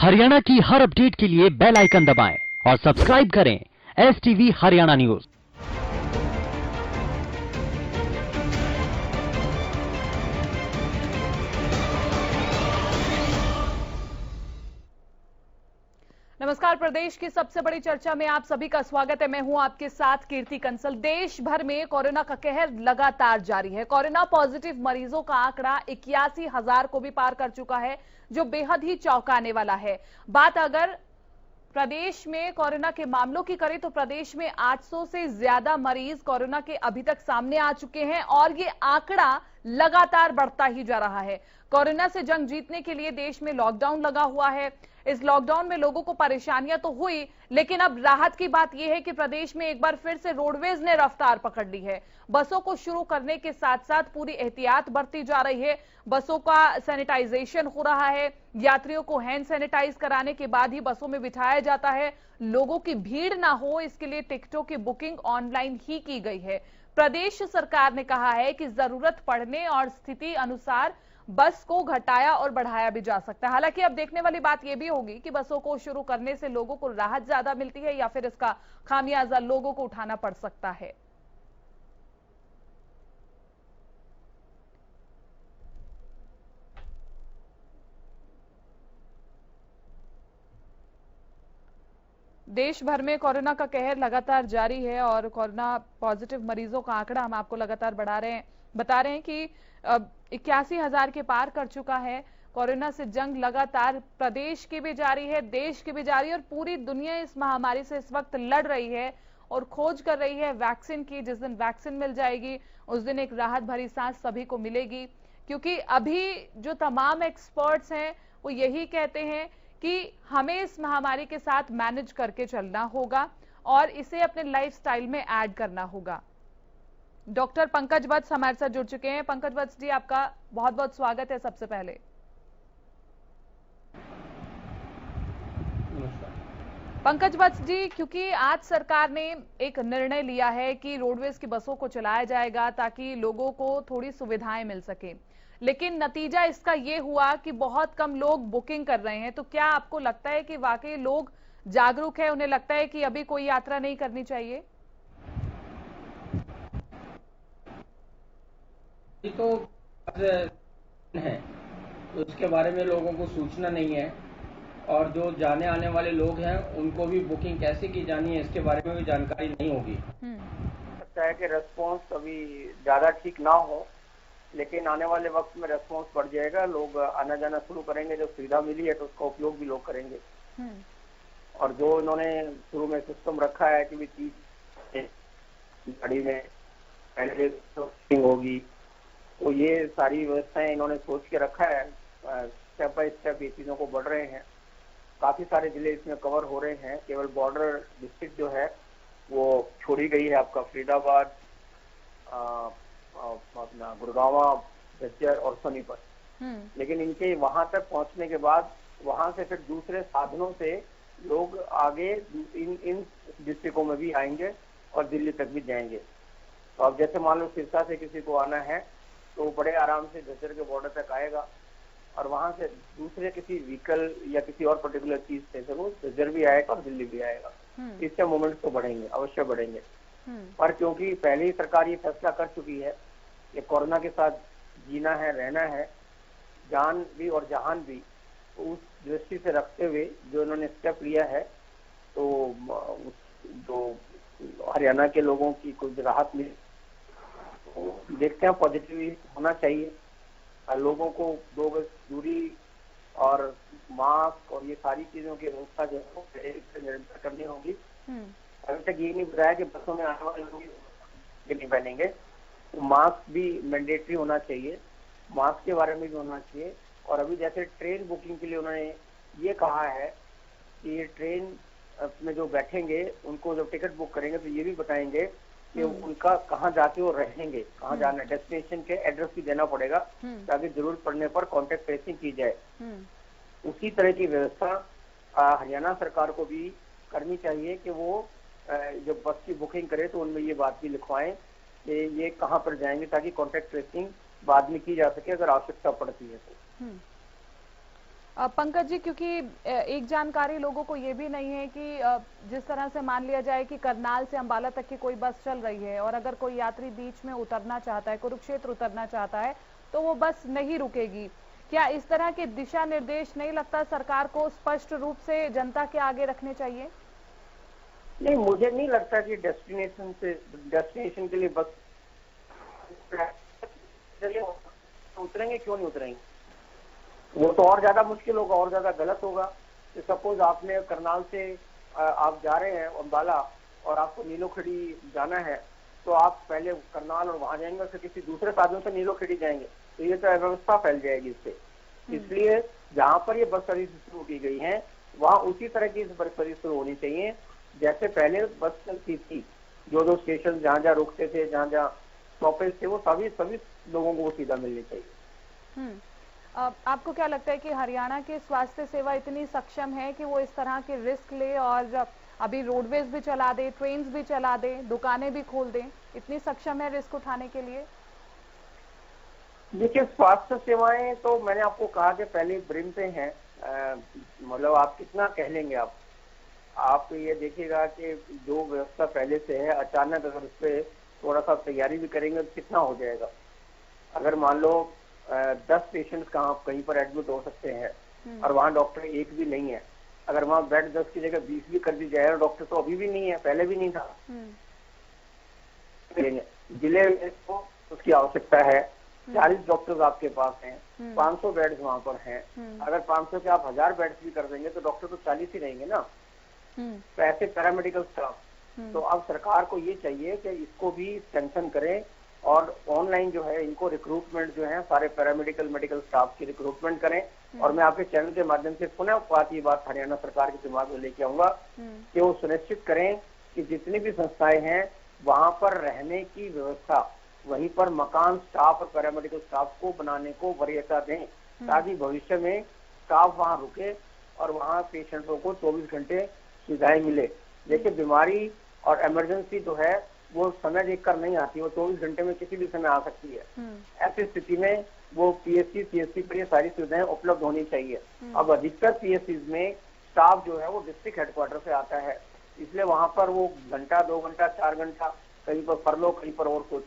हरियाणा की हर अपडेट के लिए बेल आइकन दबाएं और सब्सक्राइब करें STV हरियाणा न्यूज। नमस्कार, प्रदेश की सबसे बड़ी चर्चा में आप सभी का स्वागत है। मैं हूं आपके साथ कीर्ति कंसल। देश भर में कोरोना का कहर लगातार जारी है। कोरोना पॉजिटिव मरीजों का आंकड़ा 81,000 को भी पार कर चुका है, जो बेहद ही चौंकाने वाला है। बात अगर प्रदेश में कोरोना के मामलों की करें तो प्रदेश में 800 से ज्यादा मरीज कोरोना के अभी तक सामने आ चुके हैं और ये आंकड़ा लगातार बढ़ता ही जा रहा है। कोरोना से जंग जीतने के लिए देश में लॉकडाउन लगा हुआ है। इस लॉकडाउन में लोगों को परेशानियां तो हुई, लेकिन अब राहत की बात यह है कि प्रदेश में एक बार फिर से रोडवेज ने रफ्तार पकड़ ली है। बसों को शुरू करने के साथ साथ पूरी एहतियात बरती जा रही है। बसों का सैनिटाइजेशन हो रहा है। यात्रियों को हैंड सैनिटाइज कराने के बाद ही बसों में बिठाया जाता है। लोगों की भीड़ ना हो, इसके लिए टिकटों की बुकिंग ऑनलाइन ही की गई है। प्रदेश सरकार ने कहा है कि जरूरत पड़ने और स्थिति अनुसार बस को घटाया और बढ़ाया भी जा सकता है। हालांकि अब देखने वाली बात यह भी होगी कि बसों को शुरू करने से लोगों को राहत ज्यादा मिलती है या फिर इसका खामियाजा लोगों को उठाना पड़ सकता है। देश भर में कोरोना का कहर लगातार जारी है और कोरोना पॉजिटिव मरीजों का आंकड़ा हम आपको लगातार बता रहे हैं कि 81,000 के पार कर चुका है। कोरोना से जंग लगातार प्रदेश की भी जारी है, देश की भी जारी है और पूरी दुनिया इस महामारी से इस वक्त लड़ रही है और खोज कर रही है वैक्सीन की। जिस दिन वैक्सीन मिल जाएगी उस दिन एक राहत भरी सांस सभी को मिलेगी, क्योंकि अभी जो तमाम एक्सपर्ट्स हैं वो यही कहते हैं कि हमें इस महामारी के साथ मैनेज करके चलना होगा और इसे अपने लाइफस्टाइल में ऐड करना होगा। डॉक्टर पंकज वत्स हमारे साथ जुड़ चुके हैं। पंकज वत्स जी, आपका बहुत बहुत स्वागत है। सबसे पहले पंकज वत्स जी, क्योंकि आज सरकार ने एक निर्णय लिया है कि रोडवेज की बसों को चलाया जाएगा ताकि लोगों को थोड़ी सुविधाएं मिल सके, लेकिन नतीजा इसका ये हुआ कि बहुत कम लोग बुकिंग कर रहे हैं। तो क्या आपको लगता है कि वाकई लोग जागरूक है, उन्हें लगता है कि अभी कोई यात्रा नहीं करनी चाहिए? तो है, उसके बारे में लोगों को सूचना नहीं है और जो जाने आने वाले लोग हैं उनको भी बुकिंग कैसे की जानी है इसके बारे में भी जानकारी नहीं होगी। लगता है कि रेस्पॉन्स अभी ज्यादा ठीक ना हो, लेकिन आने वाले वक्त में रेस्पॉन्स बढ़ जाएगा। लोग आना जाना शुरू करेंगे, जो सुविधा मिली है तो उसका उपयोग भी लोग करेंगे। और जो इन्होंने शुरू में सिस्टम रखा है कि 30 गाड़ी में पहले होगी, तो ये सारी व्यवस्थाएं इन्होंने सोच के रखा है। स्टेप बाय स्टेप ये चीजों को बढ़ रहे हैं। काफी सारे जिले इसमें कवर हो रहे हैं। केवल बॉर्डर डिस्ट्रिक्ट जो है वो छोड़ी गई है, आपका फरीदाबाद, अपना गुड़गांव, झज्जर और सोनीपत। लेकिन इनके वहां तक पहुंचने के बाद वहां से फिर दूसरे साधनों से लोग आगे इन डिस्ट्रिक्टों में भी आएंगे और दिल्ली तक भी जाएंगे। तो अब जैसे मान लो सिरसा से किसी को आना है तो बड़े आराम से झज्जर के बॉर्डर तक आएगा और वहां से दूसरे किसी व्हीकल या किसी और पर्टिकुलर चीज से वो झज्जर भी आएगा और दिल्ली भी आएगा। इससे मूवमेंट तो बढ़ेंगे, अवश्य बढ़ेंगे। पर क्योंकि पहले ही सरकार ये फैसला कर चुकी है कि कोरोना के साथ जीना है, रहना है, जान भी और जहान भी, तो उस दृष्टि से रखते हुए जो इन्होंने स्टेप लिया है, तो हरियाणा के लोगों की कुछ राहत मिली। तो देखते हैं, पॉजिटिव होना चाहिए। लोगों को 2 गज दूरी और मास्क और ये सारी चीजों की व्यवस्था जो है निरंतर करनी होगी। अभी तक ये नहीं बताया कि बसों में आने वाले लोग नहीं पहनेंगे, तो मास्क भी मैंडेटरी होना चाहिए। मास्क के बारे में भी होना चाहिए। और अभी जैसे ट्रेन बुकिंग के लिए उन्होंने ये कहा है कि ये ट्रेन में जो बैठेंगे उनको जब टिकट बुक करेंगे तो ये भी बताएंगे कि उनका कहाँ जाके वो रहेंगे, कहाँ जाना है, डेस्टिनेशन के एड्रेस भी देना पड़ेगा ताकि जरूरत पड़ने पर कॉन्टेक्ट ट्रेसिंग की जाए। उसी तरह की व्यवस्था हरियाणा सरकार को भी करनी चाहिए कि वो जब बस की बुकिंग करे तो उनमें ये बात भी लिखवाएं कि ये कहाँ पर जाएंगे, ताकि कॉन्टेक्ट ट्रेसिंग बाद में की जा सके अगर आवश्यकता पड़ती है तो। पंकज जी, क्योंकि एक जानकारी लोगों को ये भी नहीं है कि जिस तरह से मान लिया जाए कि करनाल से अंबाला तक की कोई बस चल रही है और अगर कोई यात्री बीच में उतरना चाहता है, कुरुक्षेत्र उतरना चाहता है, तो वो बस नहीं रुकेगी। क्या इस तरह के दिशा निर्देश नहीं लगता सरकार को स्पष्ट रूप से जनता के आगे रखने चाहिए? नहीं, मुझे नहीं लगता कि डेस्टिनेशन के लिए बस उतरेंगे, क्यों नहीं उतरेंगे? वो तो और ज्यादा मुश्किल होगा, और ज्यादा गलत होगा। कि सपोज आपने करनाल से आप जा रहे हैं अम्बाला और आपको नीलोखेड़ी जाना है, तो आप पहले करनाल और वहां जाएंगे, फिर किसी दूसरे साधन से नीलोखेड़ी जाएंगे, तो ये तो अव्यवस्था फैल जाएगी इससे। इसलिए जहां पर ये बस सर्विस शुरू की गई है, वहां उसी तरह की बस सर्विस शुरू होनी चाहिए जैसे पहले बस चलती थी। जो स्टेशन जहां जहां रुकते थे, जहां जहां स्टॉपेज थे, वो सभी लोगों को वो सुविधा मिलनी चाहिए। आपको क्या लगता है कि हरियाणा की स्वास्थ्य सेवा इतनी सक्षम है कि वो इस तरह के रिस्क ले और अभी रोडवेज भी चला दे, ट्रेन भी चला दे, दुकानें भी खोल दे, इतनी सक्षम है रिस्क उठाने के लिए? देखिए, स्वास्थ्य सेवाएं तो मैंने आपको कहा कि पहले ब्रिम पे हैं। मतलब आप कितना कह लेंगे, आप ये देखिएगा कि जो व्यवस्था पहले से है, अचानक अगर उस पर थोड़ा सा तैयारी भी करेंगे तो कितना हो जाएगा। अगर मान लो 10 पेशेंट्स कहीं पर एडमिट हो सकते हैं और वहाँ डॉक्टर एक भी नहीं है, अगर वहाँ बेड 10 की जगह 20 भी कर दी जाए, और डॉक्टर तो अभी भी नहीं है, पहले भी नहीं था, जिले में तो उसकी आवश्यकता है। 40 डॉक्टर्स आपके पास हैं, 500 बेड्स वहाँ पर हैं। अगर 500 के आप 1000 बेड्स भी कर देंगे तो डॉक्टर तो 40 ही रहेंगे ना। तो ऐसे पैरामेडिकल स्टाफ, तो अब सरकार को ये चाहिए कि इसको भी सैंक्शन करें और ऑनलाइन जो है इनको रिक्रूटमेंट जो है सारे पैरामेडिकल मेडिकल स्टाफ की रिक्रूटमेंट करें। और मैं आपके चैनल के माध्यम से पुनः ये बात हरियाणा सरकार के दिमाग में लेके आऊंगा कि वो सुनिश्चित करें कि जितनी भी संस्थाएं हैं वहां पर रहने की व्यवस्था, वहीं पर मकान स्टाफ और पैरामेडिकल स्टाफ को बनाने को वरीयता दें, ताकि भविष्य में स्टाफ वहां रुके और वहां पेशेंटों को 24 घंटे सुविधाएं मिले। देखिए, बीमारी और इमरजेंसी जो है वो समय देखकर नहीं आती, वो 24 घंटे में किसी भी समय आ सकती है। ऐसी स्थिति में वो पीएचसी, सीएचसी पर ये सारी सुविधाएं उपलब्ध होनी चाहिए। अब अधिकतर पीएचसी में स्टाफ जो है वो डिस्ट्रिक्ट हेडक्वार्टर से आता है, इसलिए वहां पर वो घंटा, 2 घंटा, 4 घंटा, कहीं पर फरलो, कहीं पर और कुछ,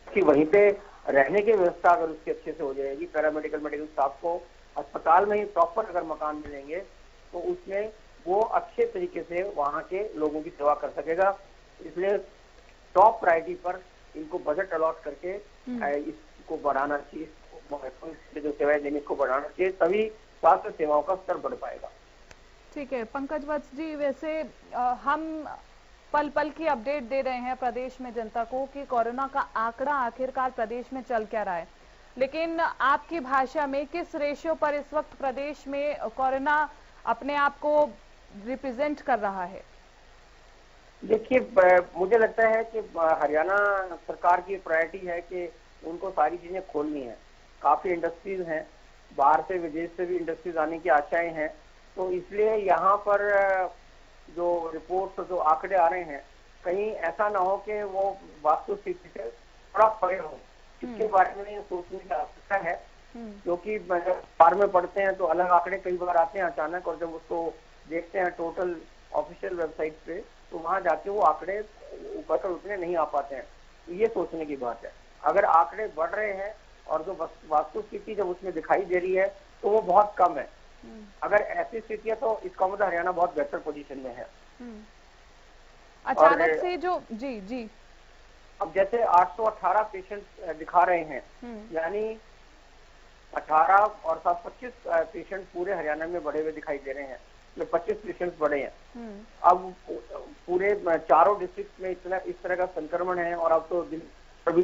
कि वहीं पे रहने की व्यवस्था अगर उसकी अच्छे से हो जाएगी, पैरामेडिकल मेडिकल स्टाफ को अस्पताल में ही प्रॉपर अगर मकान मिलेंगे तो उसमें वो अच्छे तरीके से वहां के लोगों की सेवा कर सकेगा। इसलिए टॉप प्रायोरिटी पर इनको बजट अलॉट करके इसको बढ़ाना चाहिए, जो सेवाएं देने को बढ़ाना चाहिए, तभी स्वास्थ्य सेवाओं का स्तर बढ़ पाएगा। ठीक है पंकज वत्स जी, वैसे हम पल पल की अपडेट दे रहे हैं प्रदेश में जनता को कि कोरोना का आंकड़ा आखिरकार प्रदेश में चल क्या रहा है, लेकिन आपकी भाषा में किस रेशियो पर इस वक्त प्रदेश में कोरोना अपने आप को रिप्रेजेंट कर रहा है? देखिए, मुझे लगता है कि हरियाणा सरकार की प्रायोरिटी है कि उनको सारी चीजें खोलनी है। काफी इंडस्ट्रीज हैं, बाहर से विदेश से भी इंडस्ट्रीज आने की आशाएं हैं, तो इसलिए यहाँ पर जो रिपोर्ट्स, जो आंकड़े आ रहे हैं, कहीं ऐसा ना हो कि वो वास्तुस्थिति से थोड़ा परे हो। इसके बारे में सोचने की आवश्यकता है, क्योंकि बाहर में पढ़ते हैं तो अलग आंकड़े कई बार आते हैं अचानक, और जब उसको देखते हैं टोटल ऑफिशियल वेबसाइट पे, तो वहां जाके वो आंकड़े ऊपर तक उतने नहीं आ पाते हैं। तो ये सोचने की बात है। अगर आंकड़े बढ़ रहे हैं और जो वास्तुस्थिति जब उसमें दिखाई दे रही है तो वो बहुत कम है, अगर ऐसी स्थिति है तो इसका मतलब हरियाणा बहुत बेहतर पोजीशन में है। अचानक से जो जी अब जैसे 818 पेशेंट दिखा रहे हैं, यानी 18 और 25 पेशेंट पूरे हरियाणा में बढ़े हुए दिखाई दे रहे हैं, 25 पेशेंट बढ़े हैं। अब पूरे चारों डिस्ट्रिक्ट में इस तरह का संक्रमण है, और अब तो सभी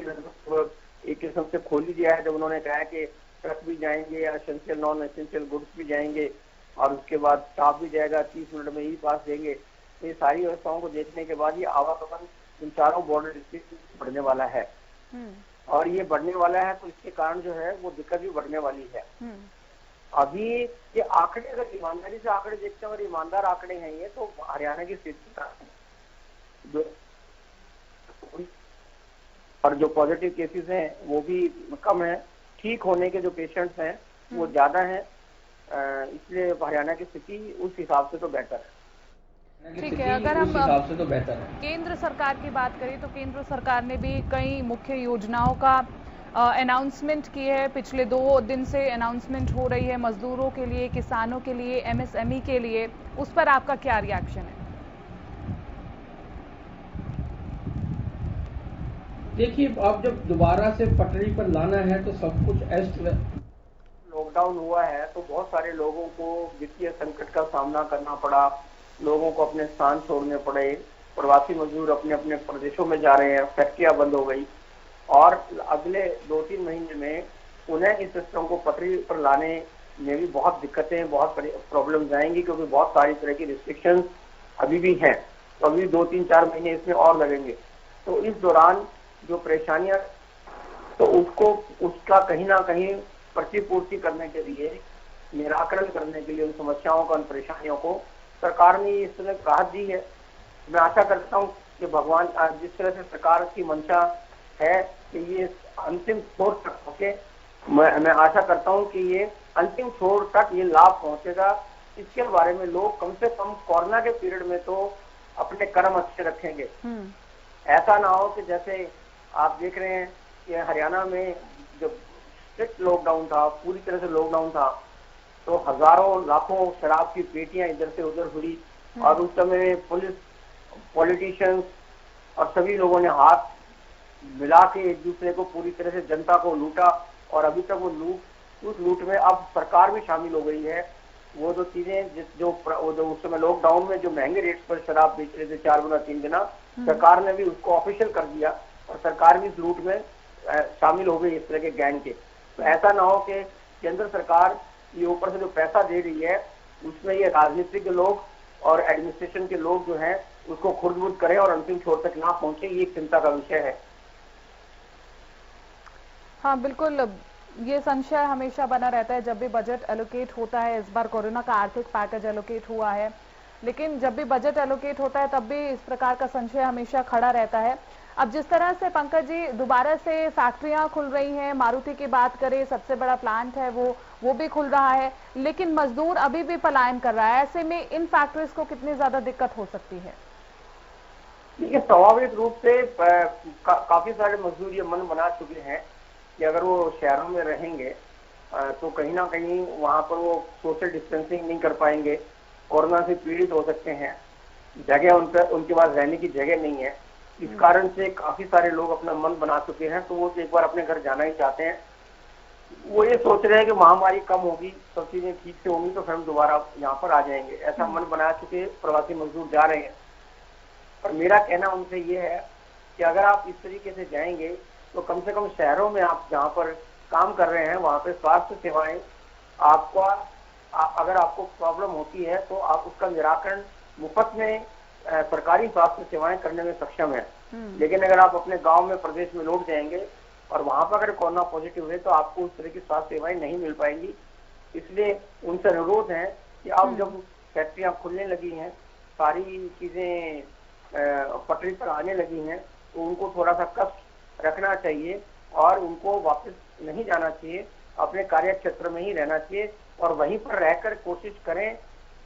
एक किस्म से खोल ही दिया है, जब उन्होंने कहा है कि ट्रक भी जाएंगे, एसेंशियल नॉन एसेंशियल गुड्स भी जाएंगे, और उसके बाद स्टाफ भी जाएगा, 30 मिनट में ही पास देंगे। तो ये सारी व्यवस्थाओं को देखने के बाद ये आवागमन इन चारों बॉर्डर डिस्ट्रिक्ट बढ़ने वाला है, और ये बढ़ने वाला है तो इसके कारण जो है वो दिक्कत भी बढ़ने वाली है। अभी ये आंकड़े अगर ईमानदारी से आंकड़े देखते हैं, अगर ईमानदार आंकड़े हैं ये, तो हरियाणा की स्थिति जो और जो पॉजिटिव केसेस हैं वो भी कम है, ठीक होने के जो पेशेंट्स हैं वो ज्यादा हैं, इसलिए हरियाणा की स्थिति उस हिसाब से तो बेहतर है। ठीक है, अगर हम उस हिसाब से तो बेहतर है। केंद्र सरकार की बात करें तो केंद्र सरकार ने भी कई मुख्य योजनाओं का अनाउंसमेंट की है। पिछले 2 दिन से अनाउंसमेंट हो रही है मजदूरों के लिए, किसानों के लिए, एमएसएमई के लिए। उस पर आपका क्या रिएक्शन है? देखिए, अब जब दोबारा से पटरी पर लाना है तो सब कुछ लॉकडाउन हुआ है तो बहुत सारे लोगों को वित्तीय संकट का सामना करना पड़ा, लोगों को अपने स्थान छोड़ने पड़े, प्रवासी मजदूर अपने अपने प्रदेशों में जा रहे हैं, फैक्ट्रियां बंद हो गई और अगले 2-3 महीने में उन्हें इस सिस्टम को पटरी पर लाने में भी बहुत दिक्कतें, बहुत प्रॉब्लम्स आएंगी, क्योंकि बहुत सारी तरह की रिस्ट्रिक्शंस अभी भी हैं। तो अभी 2-3-4 महीने इसमें और लगेंगे। तो इस दौरान जो परेशानियां, तो उसका कहीं ना कहीं प्रतिपूर्ति करने के लिए, निराकरण करने के लिए उन समस्याओं का, उन परेशानियों को सरकार ने इस तरह राहत दी है। मैं आशा करता हूं कि भगवान जिस तरह से सरकार की मंशा है कि ये अंतिम छोर तक पहुंचे, मैं आशा करता हूं कि ये अंतिम छोर तक ये लाभ पहुंचेगा। इसके बारे में लोग कम से कम कोरोना के पीरियड में तो अपने कर्म अच्छे रखेंगे। ऐसा ना हो कि जैसे आप देख रहे हैं कि हरियाणा में जब स्ट्रिक्ट लॉकडाउन था, पूरी तरह से लॉकडाउन था, तो हजारों लाखों शराब की पेटियां इधर से उधर हुई और उस समय पुलिस, पॉलिटिशियंस और सभी लोगों ने हाथ मिला के एक दूसरे को पूरी तरह से जनता को लूटा। और अभी तक उस लूट में अब सरकार भी शामिल हो गई है। वो जो चीजें जो उस समय लॉकडाउन में जो महंगे रेट पर शराब बेच रहे थे 4 गुना 3 गुना, सरकार ने भी उसको ऑफिशियल कर दिया और सरकार भी इस लूट में शामिल हो गई इस तरह के गैंग के। तो ऐसा ना हो कि केंद्र सरकार ये ऊपर से जो पैसा दे रही है उसमें ये राजनीतिक लोग और एडमिनिस्ट्रेशन के लोग जो हैं उसको खुर्द-बुर्द करें और अंतिम छोर तक ना पहुंचे, ये एक चिंता का विषय है। हाँ बिल्कुल, ये संशय हमेशा बना रहता है जब भी बजट एलोकेट होता है। इस बार कोरोना का आर्थिक पैकेज एलोकेट हुआ है, लेकिन जब भी बजट एलोकेट होता है तब भी इस प्रकार का संशय हमेशा खड़ा रहता है। अब जिस तरह से पंकज जी दोबारा से फैक्ट्रियां खुल रही हैं, मारुति की बात करें, सबसे बड़ा प्लांट है वो भी खुल रहा है, लेकिन मजदूर अभी भी पलायन कर रहा है। ऐसे में इन फैक्ट्रीज को कितनी ज्यादा दिक्कत हो सकती है? देखिए, स्वाभाविक रूप से काफी सारे मजदूर ये मन बना चुके हैं कि अगर वो शहरों में रहेंगे तो कहीं ना कहीं वहां पर वो सोशल डिस्टेंसिंग नहीं कर पाएंगे, कोरोना से पीड़ित हो सकते हैं, जगह उनके पास रहने की जगह नहीं है। इस कारण से काफी सारे लोग अपना मन बना चुके हैं, तो वो एक बार अपने घर जाना ही चाहते हैं। वो ये सोच रहे हैं कि महामारी कम होगी, सब चीजें ठीक से होंगी तो फिर हम दोबारा यहाँ पर आ जाएंगे। ऐसा मन बना चुके प्रवासी मजदूर जा रहे हैं। और मेरा कहना उनसे ये है कि अगर आप इस तरीके से जाएंगे तो कम से कम शहरों में आप जहाँ पर काम कर रहे हैं वहाँ पे स्वास्थ्य सेवाएं अगर आपको प्रॉब्लम होती है तो आप उसका निराकरण मुफ्त में सरकारी स्वास्थ्य सेवाएं करने में सक्षम है। लेकिन अगर आप अपने गांव में, प्रदेश में लौट जाएंगे और वहां पर अगर कोरोना पॉजिटिव है तो आपको उस तरह की स्वास्थ्य सेवाएं नहीं मिल पाएंगी। इसलिए उनसे अनुरोध है कि अब जब फैक्ट्रियां खुलने लगी हैं, सारी चीजें पटरी पर आने लगी हैं, तो उनको थोड़ा सा कष्ट रखना चाहिए और उनको वापस नहीं जाना चाहिए, अपने कार्य क्षेत्र में ही रहना चाहिए और वहीं पर रहकर कोशिश करें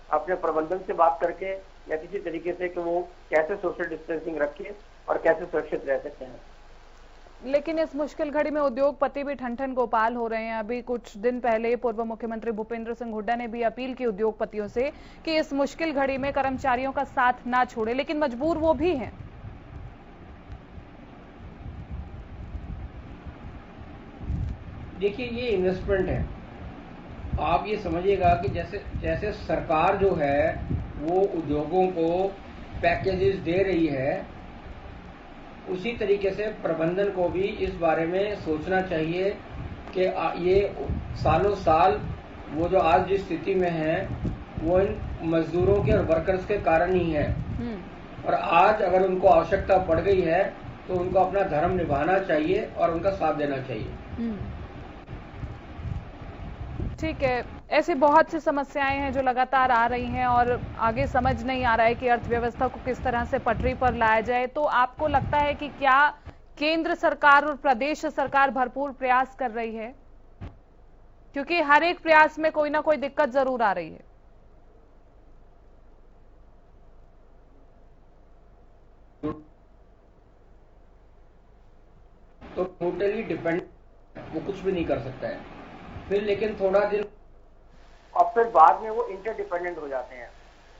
अपने प्रबंधन से बात करके या किसी तरीके से कि वो कैसे सोशल डिस्टेंसिंग रखें और कैसे सुरक्षित रह सकते हैं। लेकिन इस मुश्किल घड़ी में उद्योगपति भी ठन-ठन गोपाल हो रहे हैं। अभी कुछ दिन पहले पूर्व मुख्यमंत्री भूपेंद्र सिंह हुड्डा ने भी अपील की उद्योगपतियों से कि इस मुश्किल घड़ी में कर्मचारियों का साथ ना छोड़े, लेकिन मजबूर वो भी हैं। देखिए, ये इन्वेस्टमेंट है। आप ये समझिएगा कि जैसे सरकार जो है वो उद्योगों को पैकेजेस दे रही है, उसी तरीके से प्रबंधन को भी इस बारे में सोचना चाहिए कि ये सालों साल वो जो आज जिस स्थिति में है वो इन मजदूरों के और वर्कर्स के कारण ही है। और आज अगर उनको आवश्यकता पड़ गई है तो उनको अपना धर्म निभाना चाहिए और उनका साथ देना चाहिए। ठीक है, ऐसी बहुत सी समस्याएं हैं जो लगातार आ रही हैं और आगे समझ नहीं आ रहा है कि अर्थव्यवस्था को किस तरह से पटरी पर लाया जाए। तो आपको लगता है कि क्या केंद्र सरकार और प्रदेश सरकार भरपूर प्रयास कर रही है? क्योंकि हर एक प्रयास में कोई ना कोई दिक्कत जरूर आ रही है। तो टोटली डिपेंड, वो कुछ भी नहीं कर सकता है फिर, लेकिन थोड़ा दिन और फिर बाद में वो इंटरडिपेंडेंट हो जाते हैं,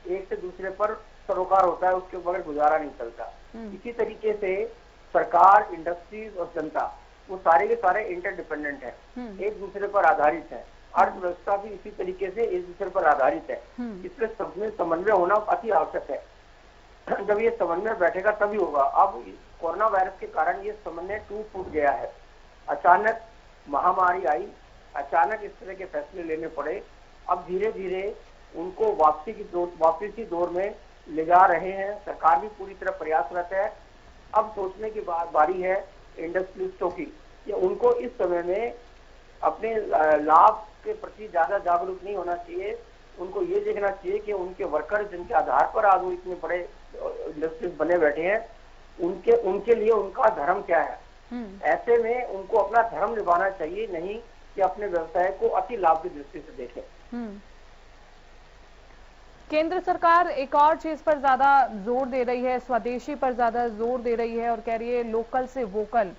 एक से दूसरे पर सरोकार होता है, उसके बगैर गुजारा नहीं चलता। इसी तरीके से सरकार, इंडस्ट्रीज और जनता, वो सारे के सारे इंटरडिपेंडेंट है, एक दूसरे पर आधारित है। अर्थव्यवस्था भी इसी तरीके से एक दूसरे पर आधारित है, इसलिए सब में समन्वय होना अति आवश्यक है। जब ये समन्वय बैठेगा तभी होगा। अब कोरोना वायरस के कारण ये समन्वय टूट गया है। अचानक महामारी आई, अचानक इस तरह के फैसले लेने पड़े। अब धीरे धीरे उनको वापसी की दौर में ले जा रहे हैं। सरकार भी पूरी तरह प्रयासरत है। अब सोचने की बारी है इंडस्ट्रियलिस्टों की कि उनको इस समय में अपने लाभ के प्रति ज्यादा जागरूक नहीं होना चाहिए। उनको ये देखना चाहिए कि उनके वर्कर जिनके आधार पर आज वो इतने बड़े इंडस्ट्रीज बने बैठे हैं, उनके लिए उनका धर्म क्या है। ऐसे में उनको अपना धर्म निभाना चाहिए, नहीं कि अपने व्यवसाय को अति लाभ की दृष्टि से देखें। केंद्र सरकार एक और चीज पर ज्यादा जोर दे रही है, स्वदेशी पर ज्यादा जोर दे रही है और कह रही है लोकल से वोकल।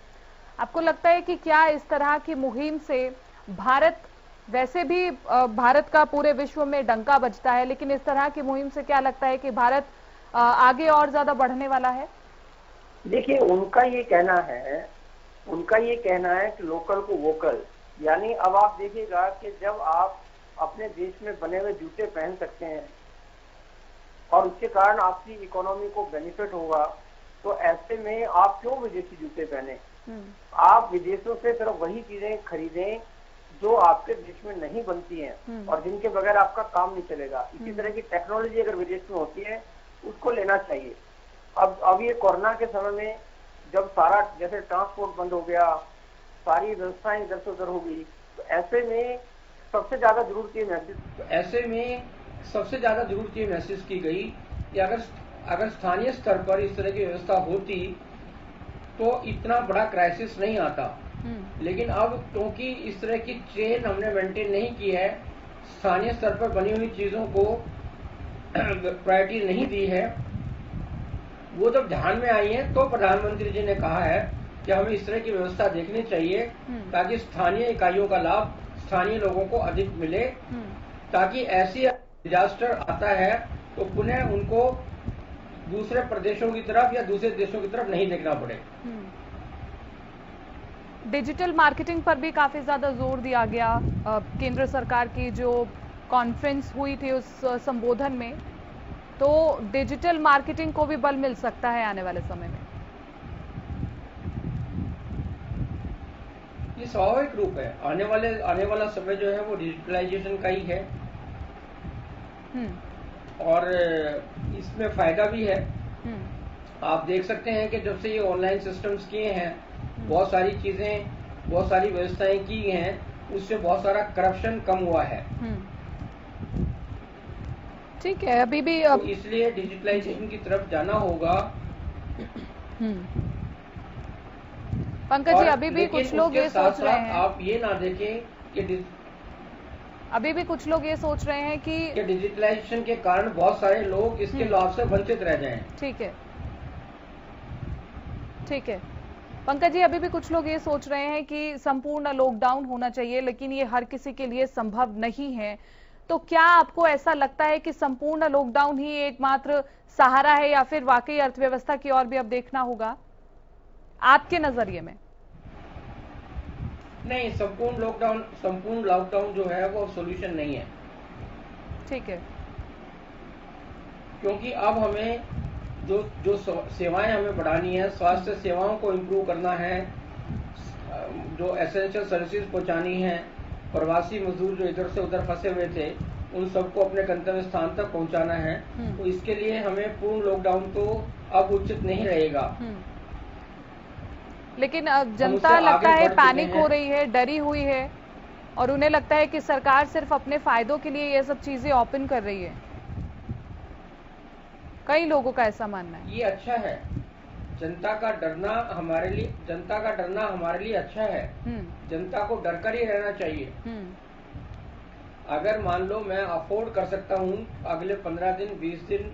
आपको लगता है कि क्या इस तरह की मुहिम से भारत, वैसे भी भारत का पूरे विश्व में डंका बजता है, लेकिन इस तरह की मुहिम से क्या लगता है कि भारत आगे और ज्यादा बढ़ने वाला है? देखिए, उनका ये कहना है कि लोकल को वोकल, यानी अब आप देखिएगा कि जब आप अपने देश में बने हुए जूते पहन सकते हैं और उसके कारण आपकी इकोनॉमी को बेनिफिट होगा, तो ऐसे में आप क्यों विदेशी जूते पहने। आप विदेशों से सिर्फ वही चीजें खरीदें जो आपके देश में नहीं बनती हैं और जिनके बगैर आपका काम नहीं चलेगा। इसी तरह की टेक्नोलॉजी अगर विदेश में होती है उसको लेना चाहिए। अब ये कोरोना के समय में जब सारा जैसे ट्रांसपोर्ट बंद हो गया, सारी व्यवस्थाएं इधर से उधर हो गई, तो ऐसे में सबसे ज्यादा जरूरत ये महसूस की गई कि अगर स्थानीय स्तर पर इस तरह की व्यवस्था होती तो इतना बड़ा क्राइसिस नहीं आता। लेकिन अब क्योंकि इस तरह की चेन हमने मेंटेन नहीं की है, स्थानीय स्तर पर बनी हुई चीजों को प्रायोरिटी नहीं दी है, वो जब ध्यान में आई है तो प्रधानमंत्री जी ने कहा है कि हमें इस तरह की व्यवस्था देखनी चाहिए ताकि स्थानीय इकाइयों का लाभ स्थानीय लोगों को अधिक मिले, ताकि ऐसी डिजास्टर आता है तो पुनः उनको दूसरे प्रदेशों की तरफ या दूसरे देशों की तरफ नहीं देखना पड़े। डिजिटल मार्केटिंग पर भी काफी ज्यादा जोर दिया गया। केंद्र सरकार की जो कॉन्फ्रेंस हुई थी उस संबोधन में, तो डिजिटल मार्केटिंग को भी बल मिल सकता है आने वाले समय में। ये स्वाभाविक रूप है, आने वाला समय जो है वो डिजिटलाइजेशन का ही है और इसमें फायदा भी है। आप देख सकते हैं कि जब से ये ऑनलाइन सिस्टम्स किए हैं, बहुत सारी चीजें, बहुत सारी व्यवस्थाएं की हैं, उससे बहुत सारा करप्शन कम हुआ है। ठीक है, अभी भी तो इसलिए डिजिटलाइजेशन की तरफ जाना होगा। पंकज जी, अभी भी कुछ लोग ये सोच रहे हैं, आप ये ना देखें कि अभी भी कुछ लोग ये सोच रहे हैं कि डिजिटलाइजेशन के कारण बहुत सारे लोग इसके लाभ से वंचित रह जाएं। ठीक है पंकज जी, अभी भी कुछ लोग ये सोच रहे हैं कि संपूर्ण लॉकडाउन होना चाहिए, लेकिन ये हर किसी के लिए संभव नहीं है। तो क्या आपको ऐसा लगता है कि संपूर्ण लॉकडाउन ही एकमात्र सहारा है, या फिर वाकई अर्थव्यवस्था की ओर भी अब देखना होगा आपके नजरिए में? नहीं, संपूर्ण लॉकडाउन जो है वो सॉल्यूशन नहीं है। ठीक है, क्योंकि अब हमें जो सेवाएं हमें बढ़ानी है, स्वास्थ्य सेवाओं को इम्प्रूव करना है, जो एसेंशियल सर्विसेज पहुंचानी है, प्रवासी मजदूर जो इधर से उधर फंसे हुए थे उन सबको अपने गंतव्य स्थान तक पहुंचाना है। तो इसके लिए हमें पूर्ण लॉकडाउन तो अब उचित नहीं रहेगा। लेकिन अब जनता लगता है पैनिक हो रही है, डरी हुई है, और उन्हें लगता है कि सरकार सिर्फ अपने फायदों के लिए ये सब चीजें ओपन कर रही है। कई लोगों का ऐसा मानना है। ये अच्छा है, जनता का डरना हमारे लिए अच्छा है। जनता को डर कर ही रहना चाहिए। अगर मान लो मैं अफोर्ड कर सकता हूँ अगले 15 दिन 20 दिन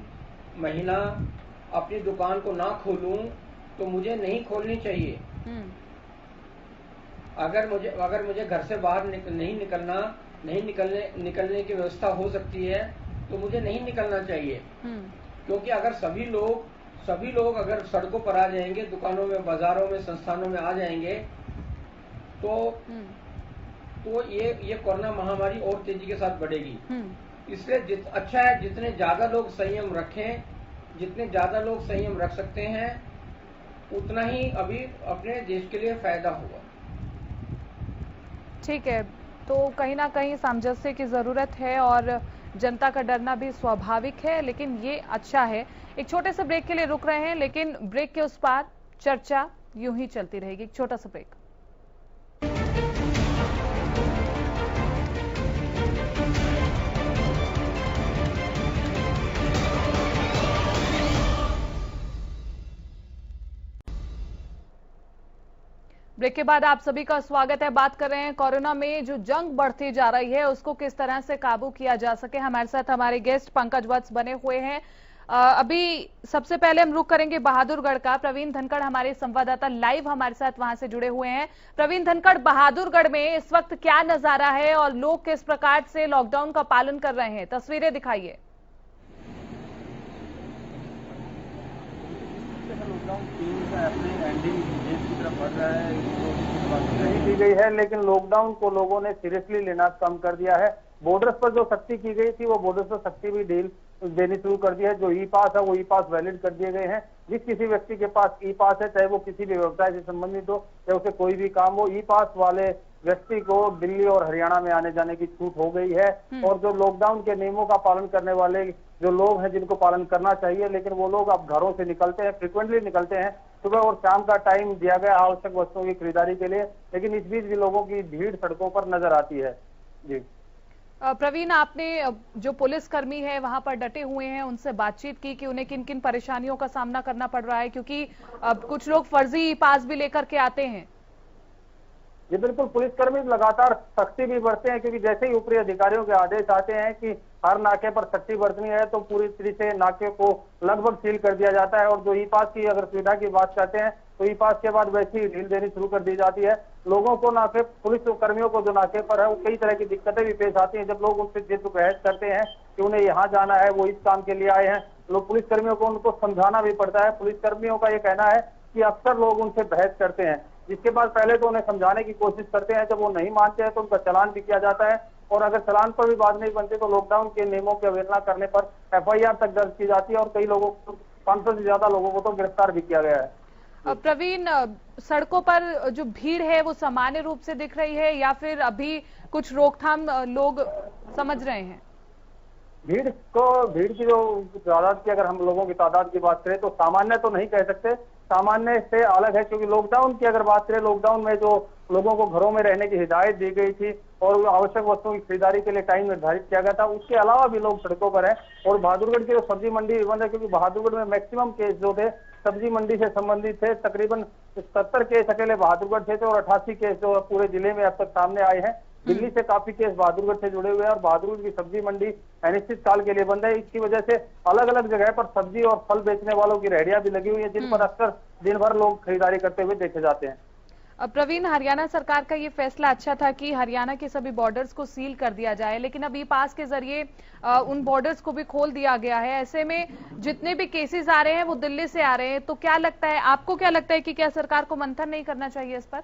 महीना अपनी दुकान को ना खोलूं तो मुझे नहीं खोलनी चाहिए। अगर मुझे घर से बाहर नहीं निकलने की व्यवस्था हो सकती है तो मुझे नहीं निकलना चाहिए। क्योंकि अगर सभी लोग अगर सड़कों पर आ जाएंगे, दुकानों में, बाजारों में, संस्थानों में आ जाएंगे तो ये कोरोना महामारी और तेजी के साथ बढ़ेगी। इसलिए अच्छा है जितने ज्यादा लोग संयम रखें, जितने ज्यादा लोग संयम रख सकते हैं उतना ही अभी अपने देश के लिए फायदा होगा। ठीक है, तो कहीं ना कहीं सामंजस्य की जरूरत है और जनता का डरना भी स्वाभाविक है, लेकिन ये अच्छा है। एक छोटे से ब्रेक के लिए रुक रहे हैं, लेकिन ब्रेक के उस पार चर्चा यूं ही चलती रहेगी। एक छोटा सा ब्रेक। ब्रेक के बाद आप सभी का स्वागत है। बात कर रहे हैं कोरोना में जो जंग बढ़ती जा रही है उसको किस तरह से काबू किया जा सके। हमारे साथ हमारे गेस्ट पंकज वत्स बने हुए हैं। अभी सबसे पहले हम रुख करेंगे बहादुरगढ़ का। प्रवीण धनखड़ हमारे संवाददाता लाइव हमारे साथ वहां से जुड़े हुए हैं। प्रवीण धनखड़, बहादुरगढ़ में इस वक्त क्या नजारा है और लोग किस प्रकार से लॉकडाउन का पालन कर रहे हैं, तस्वीरें दिखाइए। नहीं की गई है, लेकिन लॉकडाउन को लोगों ने सीरियसली लेना कम कर दिया है। बॉर्डर्स पर जो सख्ती की गई थी वो बॉर्डर्स पर सख्ती भी ढील देनी शुरू कर दी है। जो ई पास है वो ई पास वैलिड कर दिए गए हैं। जिस किसी व्यक्ति के पास ई पास है, चाहे वो किसी भी व्यवसाय से संबंधित हो या उसे कोई भी काम हो, ई पास वाले व्यक्ति को दिल्ली और हरियाणा में आने जाने की छूट हो गई है। और जो लॉकडाउन के नियमों का पालन करने वाले जो लोग हैं जिनको पालन करना चाहिए, लेकिन वो लोग अब घरों से निकलते हैं, फ्रिक्वेंटली निकलते हैं। सुबह और शाम का टाइम दिया गया आवश्यक वस्तुओं की खरीदारी के लिए, लेकिन इस बीच भी लोगों की भीड़ सड़कों पर नजर आती है। जी प्रवीण, आपने जो पुलिस कर्मी है वहां पर डटे हुए हैं उनसे बातचीत की कि उन्हें किन किन परेशानियों का सामना करना पड़ रहा है, क्योंकि अब कुछ लोग फर्जी पास भी लेकर के आते हैं। ये बिल्कुल, पुलिसकर्मी लगातार सख्ती भी बरतते हैं, क्योंकि जैसे ही ऊपरी अधिकारियों के आदेश आते हैं कि हर नाके पर सख्ती बरतनी है तो पूरी तरह से नाके को लगभग सील कर दिया जाता है। और जो ई पास की अगर सुविधा की बात करते हैं तो ई पास के बाद वैसे ही ढील देनी शुरू कर दी जाती है। लोगों को नाके, पुलिस कर्मियों को जो नाके पर है वो कई तरह की दिक्कतें भी पेश आती हैं। जब लोग उनसे जिद बहस करते हैं कि उन्हें यहाँ जाना है, वो इस काम के लिए आए हैं, लोग पुलिस कर्मियों को उनको समझाना भी पड़ता है। पुलिस कर्मियों का ये कहना है कि अक्सर लोग उनसे बहस करते हैं, जिसके बाद पहले तो उन्हें समझाने की कोशिश करते हैं। जब वो नहीं मानते हैं तो उनका चालान भी किया जाता है, और अगर चालान पर भी बात नहीं बनती तो लॉकडाउन के नियमों की अवहेलना करने पर FIR तक दर्ज की जाती है, और कई लोगों को, 500 से ज्यादा लोगों को तो गिरफ्तार भी किया गया है। प्रवीण, सड़कों पर जो भीड़ है वो सामान्य रूप से दिख रही है या फिर अभी कुछ रोकथाम लोग समझ रहे हैं? भीड़ की जो तादाद की, अगर हम लोगों की तादाद की बात करें तो सामान्य तो नहीं कह सकते, सामान्य से अलग है। क्योंकि लॉकडाउन की अगर बात करें, लॉकडाउन में जो लोगों को घरों में रहने की हिदायत दी गई थी और आवश्यक वस्तुओं की खरीदारी के लिए टाइम निर्धारित किया गया था, उसके अलावा भी लोग सड़कों पर हैं। और बहादुरगढ़ की जो सब्जी मंडी बंद है, क्योंकि बहादुरगढ़ में मैक्सिमम केस जो थे सब्जी मंडी से संबंधित थे। तकरीबन 70 केस अकेले बहादुरगढ़ से थे और 88 केस जो पूरे जिले में अब तक सामने आए हैं। दिल्ली से काफी केस बहादुरगढ़ से जुड़े हुए हैं, और बहादुरगढ़ की सब्जी मंडी अनिश्चित काल के लिए बंद है। इसकी वजह से अलग अलग जगह पर सब्जी और फल बेचने वालों की रेहड़ियां भी लगी हुई है, जिन पर अक्सर दिन भर लोग खरीदारी करते हुए देखे जाते हैं। प्रवीण, हरियाणा सरकार का ये फैसला अच्छा था कि हरियाणा के सभी बॉर्डर्स को सील कर दिया जाए, लेकिन अब ई पास के जरिए उन बॉर्डर्स को भी खोल दिया गया है। ऐसे में जितने भी केसेस आ रहे हैं वो दिल्ली से आ रहे हैं, तो क्या लगता है, आपको क्या लगता है कि क्या सरकार को मंथन नहीं करना चाहिए इस पर?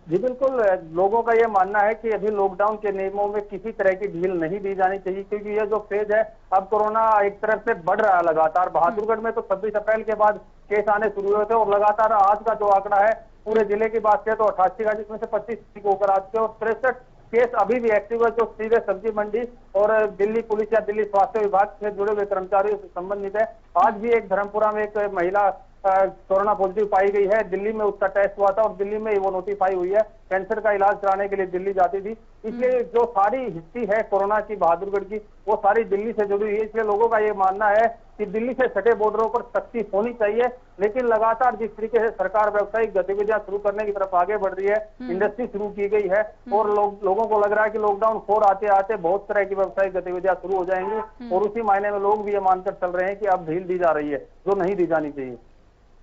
जी बिल्कुल, लोगों का यह मानना है कि अभी लॉकडाउन के नियमों में किसी तरह की ढील नहीं दी जानी चाहिए, क्योंकि ये जो फेज है, अब कोरोना एक तरफ से बढ़ रहा है लगातार। बहादुरगढ़ में तो 26 अप्रैल के बाद केस आने शुरू हुए थे, और लगातार आज का जो आंकड़ा है पूरे जिले की बात करें तो 88 का, जिसमें से 25 होकर आज के, और 63 केस अभी भी एक्टिव है, जो सीधे सब्जी मंडी और दिल्ली पुलिस या दिल्ली स्वास्थ्य विभाग से जुड़े हुए कर्मचारियों से संबंधित है। आज भी एक धर्मपुरा में एक महिला कोरोना पॉजिटिव पाई गई है। दिल्ली में उसका टेस्ट हुआ था और दिल्ली में वो नोटिफाई हुई है। कैंसर का इलाज कराने के लिए दिल्ली जाती थी, इसलिए जो सारी हिस्ट्री है कोरोना की बहादुरगढ़ की, वो सारी दिल्ली से जुड़ी हुई है। इसलिए लोगों का ये मानना है कि दिल्ली से सटे बॉर्डरों पर सख्ती होनी चाहिए। लेकिन लगातार जिस तरीके से सरकार व्यावसायिक गतिविधियां शुरू करने की तरफ आगे बढ़ रही है, इंडस्ट्री शुरू की गई है और लोगों को लग रहा है कि लॉकडाउन 4 आते आते बहुत तरह की व्यावसायिक गतिविधियां शुरू हो जाएंगी और उसी मायने में लोग भी ये मानकर चल रहे हैं कि अब ढील दी जा रही है, जो नहीं दी जानी चाहिए।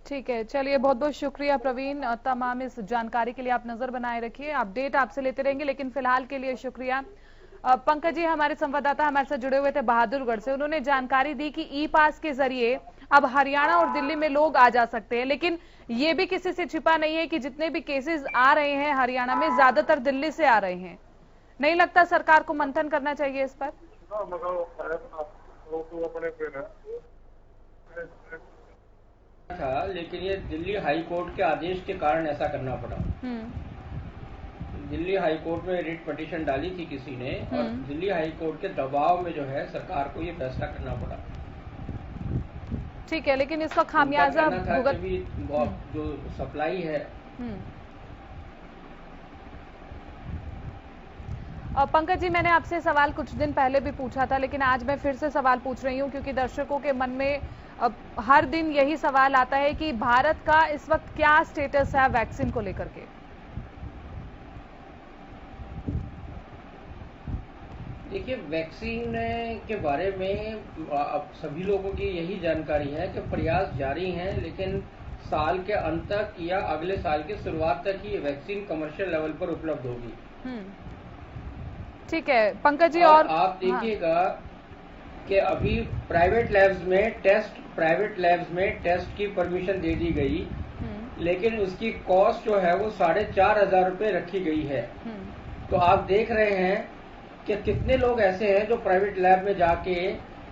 ठीक है, चलिए बहुत बहुत शुक्रिया प्रवीण, तमाम इस जानकारी के लिए। आप नजर बनाए रखिए, अपडेट आपसे लेते रहेंगे, लेकिन फिलहाल के लिए शुक्रिया। पंकज जी हमारे संवाददाता हमारे साथ जुड़े हुए थे बहादुरगढ़ से, उन्होंने जानकारी दी कि ई पास के जरिए अब हरियाणा और दिल्ली में लोग आ जा सकते हैं, लेकिन ये भी किसी से छिपा नहीं है कि जितने भी केसेस आ रहे हैं हरियाणा में ज्यादातर दिल्ली से आ रहे हैं। नहीं लगता सरकार को मंथन करना चाहिए इस पर? था, लेकिन ये दिल्ली हाई कोर्ट के आदेश के कारण ऐसा करना पड़ा। दिल्ली हाई कोर्ट में रिट पिटीशन डाली थी किसी ने और दिल्ली हाई कोर्ट के दबाव में जो है सरकार को ये फैसला करना पड़ा। ठीक है, लेकिन इसका खामियाजा जो सप्लाई है। पंकज जी मैंने आपसे सवाल कुछ दिन पहले भी पूछा था, लेकिन आज मैं फिर से सवाल पूछ रही हूँ क्योंकि दर्शकों के मन में अब हर दिन यही सवाल आता है कि भारत का इस वक्त क्या स्टेटस है वैक्सीन को लेकर के। देखिए, वैक्सीन के बारे में अब सभी लोगों की यही जानकारी है कि प्रयास जारी हैं, लेकिन साल के अंत तक या अगले साल की शुरुआत तक ही ये वैक्सीन कमर्शियल लेवल पर उपलब्ध होगी। ठीक है पंकज जी, और आप देखिएगा कि अभी प्राइवेट लैब्स में टेस्ट की परमिशन दे दी गई, लेकिन उसकी कॉस्ट जो है वो 4,500 रुपये रखी गई है। तो आप देख रहे हैं कि कितने लोग ऐसे हैं जो प्राइवेट लैब में जाके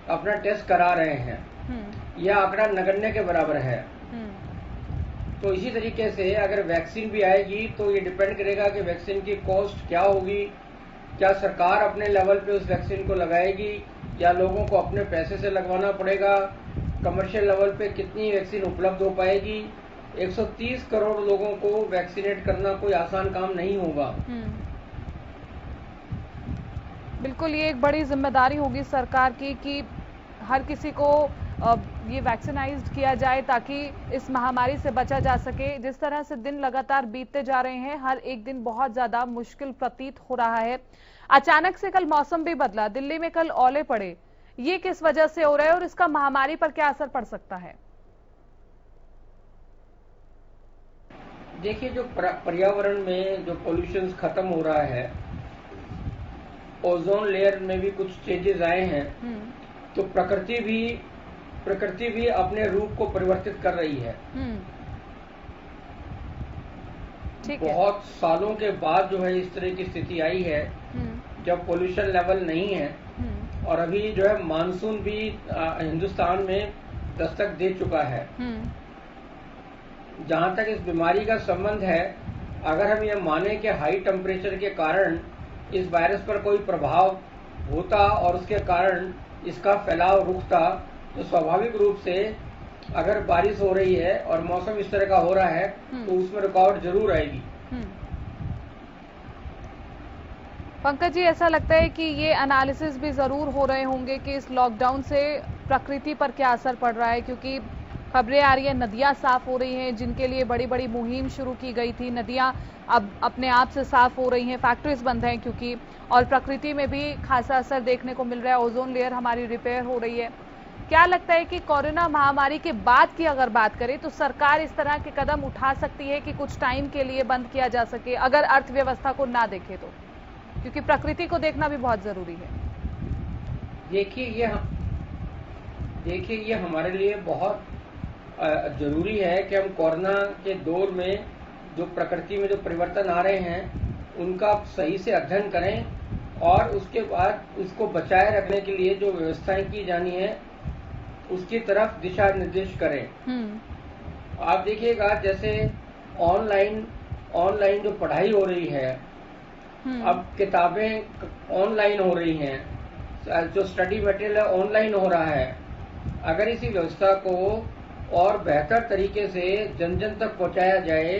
अपना टेस्ट करा रहे हैं। यह आंकड़ा नगण्य के बराबर है। तो इसी तरीके से अगर वैक्सीन भी आएगी तो ये डिपेंड करेगा कि वैक्सीन की कॉस्ट क्या होगी, क्या सरकार अपने लेवल पे उस वैक्सीन को लगाएगी या लोगों को अपने पैसे से लगवाना पड़ेगा, कमर्शियल लेवल पे कितनी वैक्सीन उपलब्ध हो पाएगी। 130 करोड़ लोगों को वैक्सीनेट करना कोई आसान काम नहीं होगा। बिल्कुल, ये एक बड़ी जिम्मेदारी होगी सरकार की कि हर किसी को ये वैक्सीनाइज्ड किया जाए ताकि इस महामारी से बचा जा सके। जिस तरह से दिन लगातार बीतते जा रहे हैं, हर एक दिन बहुत ज्यादा मुश्किल प्रतीत हो रहा है। अचानक से कल मौसम भी बदला, दिल्ली में कल ओले पड़े, ये किस वजह से हो रहा है और इसका महामारी पर क्या असर पड़ सकता है? देखिए, जो पर्यावरण में जो पोल्यूशन खत्म हो रहा है, ओजोन लेयर में भी कुछ चेंजेस आए हैं, तो प्रकृति भी अपने रूप को परिवर्तित कर रही है। बहुत सालों के बाद जो है इस तरह की स्थिति आई है जब पोल्यूशन लेवल नहीं है, और अभी जो है मानसून भी हिंदुस्तान में दस्तक दे चुका है। जहां तक इस बीमारी का संबंध है, अगर हम ये माने कि हाई टेम्परेचर के कारण इस वायरस पर कोई प्रभाव होता और उसके कारण इसका फैलाव रुकता, तो स्वाभाविक रूप से अगर बारिश हो रही है और मौसम इस तरह का हो रहा है तो उसमें रुकावट जरूर आएगी। पंकज जी, ऐसा लगता है कि ये एनालिसिस भी जरूर हो रहे होंगे कि इस लॉकडाउन से प्रकृति पर क्या असर पड़ रहा है, क्योंकि खबरें आ रही है नदियां साफ हो रही हैं, जिनके लिए बड़ी बड़ी मुहिम शुरू की गई थी, नदियां अब अपने आप से साफ हो रही हैं, फैक्ट्रीज बंद हैं क्योंकि, और प्रकृति में भी खासा असर देखने को मिल रहा है, ओजोन लेयर हमारी रिपेयर हो रही है। क्या लगता है कि कोरोना महामारी के बाद की अगर बात करें तो सरकार इस तरह के कदम उठा सकती है कि कुछ टाइम के लिए बंद किया जा सके, अगर अर्थव्यवस्था को ना देखे तो, क्योंकि प्रकृति को देखना भी बहुत जरूरी है। देखिए ये हमारे लिए बहुत जरूरी है कि हम कोरोना के दौर में जो प्रकृति में जो परिवर्तन आ रहे हैं उनका सही से अध्ययन करें और उसके बाद उसको बचाए रखने के लिए जो व्यवस्थाएं की जानी है उसकी तरफ दिशा निर्देश करें। आप देखिएगा जैसे ऑनलाइन जो पढ़ाई हो रही है, अब किताबें ऑनलाइन हो रही हैं, जो स्टडी मटेरियल है ऑनलाइन हो रहा है। अगर इसी व्यवस्था को और बेहतर तरीके से जन जन तक पहुंचाया जाए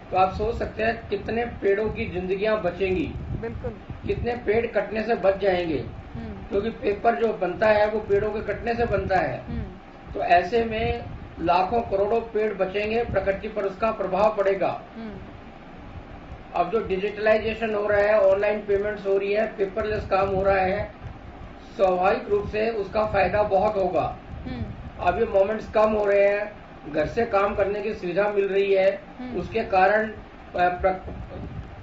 तो आप सोच सकते हैं कितने पेड़ों की जिंदगियां बचेंगी, बिल्कुल, कितने पेड़ कटने से बच जाएंगे, क्योंकि पेपर जो बनता है वो पेड़ों के कटने से बनता है। तो ऐसे में लाखों करोड़ों पेड़ बचेंगे, प्रकृति पर उसका प्रभाव पड़ेगा। अब जो डिजिटलाइजेशन हो रहा है, ऑनलाइन पेमेंट्स हो रही है, पेपरलेस काम हो रहा है, स्वाभाविक रूप से उसका फायदा बहुत होगा। अब ये मोमेंट्स कम हो रहे हैं, घर से काम करने की सुविधा मिल रही है, उसके कारण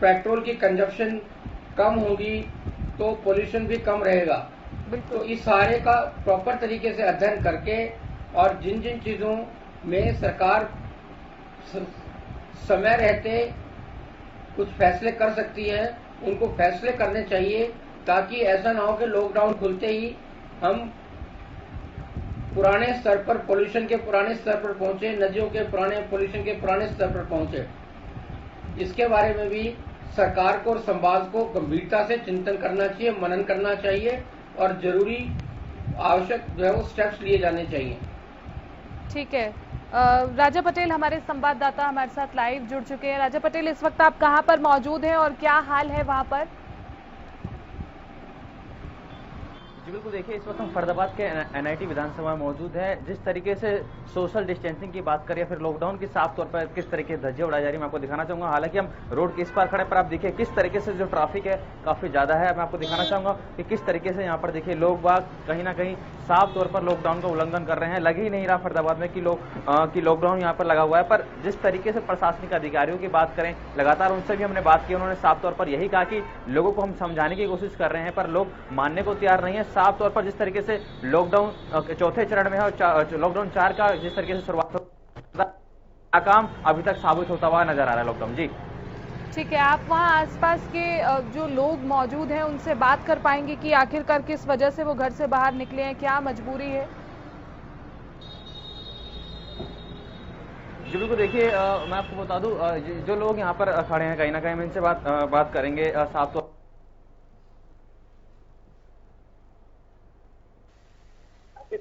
पेट्रोल की कंजप्शन कम होगी तो पोल्यूशन भी कम रहेगा। तो इस सारे का प्रॉपर तरीके से अध्ययन करके और जिन जिन चीजों में सरकार समय रहते कुछ फैसले कर सकती है उनको फैसले करने चाहिए, ताकि ऐसा ना हो कि लॉकडाउन खुलते ही हम पुराने स्तर पर पोल्यूशन के पुराने स्तर पर पहुंचे, नदियों के पुराने पोल्यूशन के पुराने स्तर पर पहुंचे। इसके बारे में भी सरकार को और समाज को गंभीरता से चिंतन करना चाहिए, मनन करना चाहिए और जरूरी आवश्यक जो है वो स्टेप्स लिए जाने चाहिए। ठीक है, राजा पटेल हमारे संवाददाता हमारे साथ लाइव जुड़ चुके हैं। राजा पटेल, इस वक्त आप कहां पर मौजूद हैं और क्या हाल है वहां पर? जी बिल्कुल, देखिए इस वक्त हम फरीदाबाद के एनआईटी विधानसभा में मौजूद है। जिस तरीके से सोशल डिस्टेंसिंग की बात करें, फिर लॉकडाउन की साफ तौर पर किस तरीके से धज्जियां उड़ाई जा रही है, मैं आपको दिखाना चाहूंगा। हालांकि हम रोड के इस पार खड़े, पर आप देखिए किस तरीके से जो ट्रैफिक है काफी ज्यादा है। मैं आपको दिखाना चाहूंगा कि किस तरीके से यहाँ पर देखिए लोग बाग कहीं ना कहीं साफ तौर पर लॉकडाउन का उल्लंघन कर रहे हैं। लग ही नहीं रहा फरीदाबाद में कि लॉकडाउन यहाँ पर लगा हुआ है। पर जिस तरीके से प्रशासनिक अधिकारियों की बात करें, लगातार उनसे भी हमने बात की, उन्होंने साफ तौर पर यही कहा कि लोगों को हम समझाने की कोशिश कर रहे हैं, पर लोग मानने को तैयार नहीं है। साफ तौर पर जिस तरीके से लॉकडाउन चौथे चरण में है और लॉकडाउन 4 का जिस तरीके से शुरुआत नाकाम अभी तक साबित होता हुआ नजर आ रहा है लॉकडाउन। जी ठीक है, आप वहां आसपास के जो लोग मौजूद हैं उनसे बात कर पाएंगे कि आखिरकार किस वजह से वो घर से बाहर निकले हैं, क्या मजबूरी है? जी बिल्कुल, देखिए मैं आपको बता दूं, जो लोग यहाँ पर खड़े हैं कहीं ना कहीं हम इनसे बात करेंगे। साफ तौर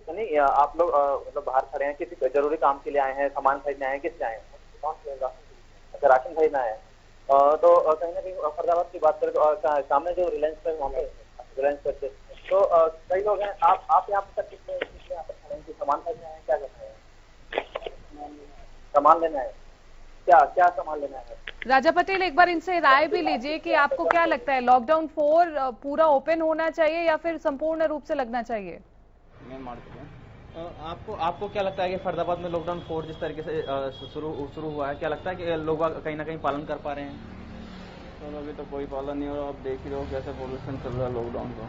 नहीं, आप लोग मतलब बाहर खड़े हैं, किसी जरूरी काम के लिए आए हैं, सामान खरीदने आए हैं, किस लिए आए हैं? अच्छा, राशन खरीदना है। तो कहीं ना कहीं फरीदाबाद की बात करें तो सामने जो रिलायंस पे वहाँ पे रिलायंस पे तो कई लोग हैं। आप यहाँ पर कितने यहाँ पर खड़े हैं कि सामान खरीदने आए हैं, क्या करना है? सामान लेना है, क्या सामान लेना है? राजा पटेल, एक बार इनसे राय भी लीजिए कि आपको क्या लगता है, लॉकडाउन 4 पूरा ओपन होना चाहिए या फिर संपूर्ण रूप से लगना चाहिए? आपको क्या लगता है कि फरीदाबाद में लॉकडाउन 4 जिस तरीके से शुरू हुआ है, क्या लगता है कि लोग कहीं ना कहीं पालन कर पा रहे हैं? तो अभी तो कोई पालन नहीं हो रहा। आप देख ही रहो कैसे पॉल्यूशन चल रहा है लॉकडाउन का।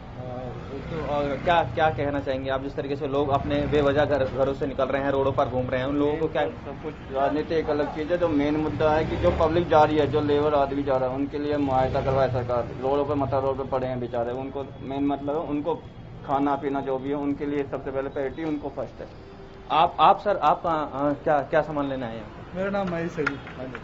तो क्या कहना चाहेंगे आप, जिस तरीके से लोग अपने बेवजह घरों से निकल रहे हैं, रोडों पर घूम रहे हैं, उन लोगों को क्या? सब कुछ राजनीति एक अलग चीज़ है। जो मेन मुद्दा है कि जो पब्लिक जा रही है, जो लेबर आदमी जा रहा है, उनके लिए मुआवजा करवाए सरकार। रोडों पर मतलब रोड पर पड़े हैं बेचारे, उनको मेन मतलब है उनको खाना पीना जो भी है उनके लिए सबसे पहले प्रायोरिटी उनको फर्स्ट है। आप सर, आप क्या सामान लेना है? मेरा नाम महेश है जी।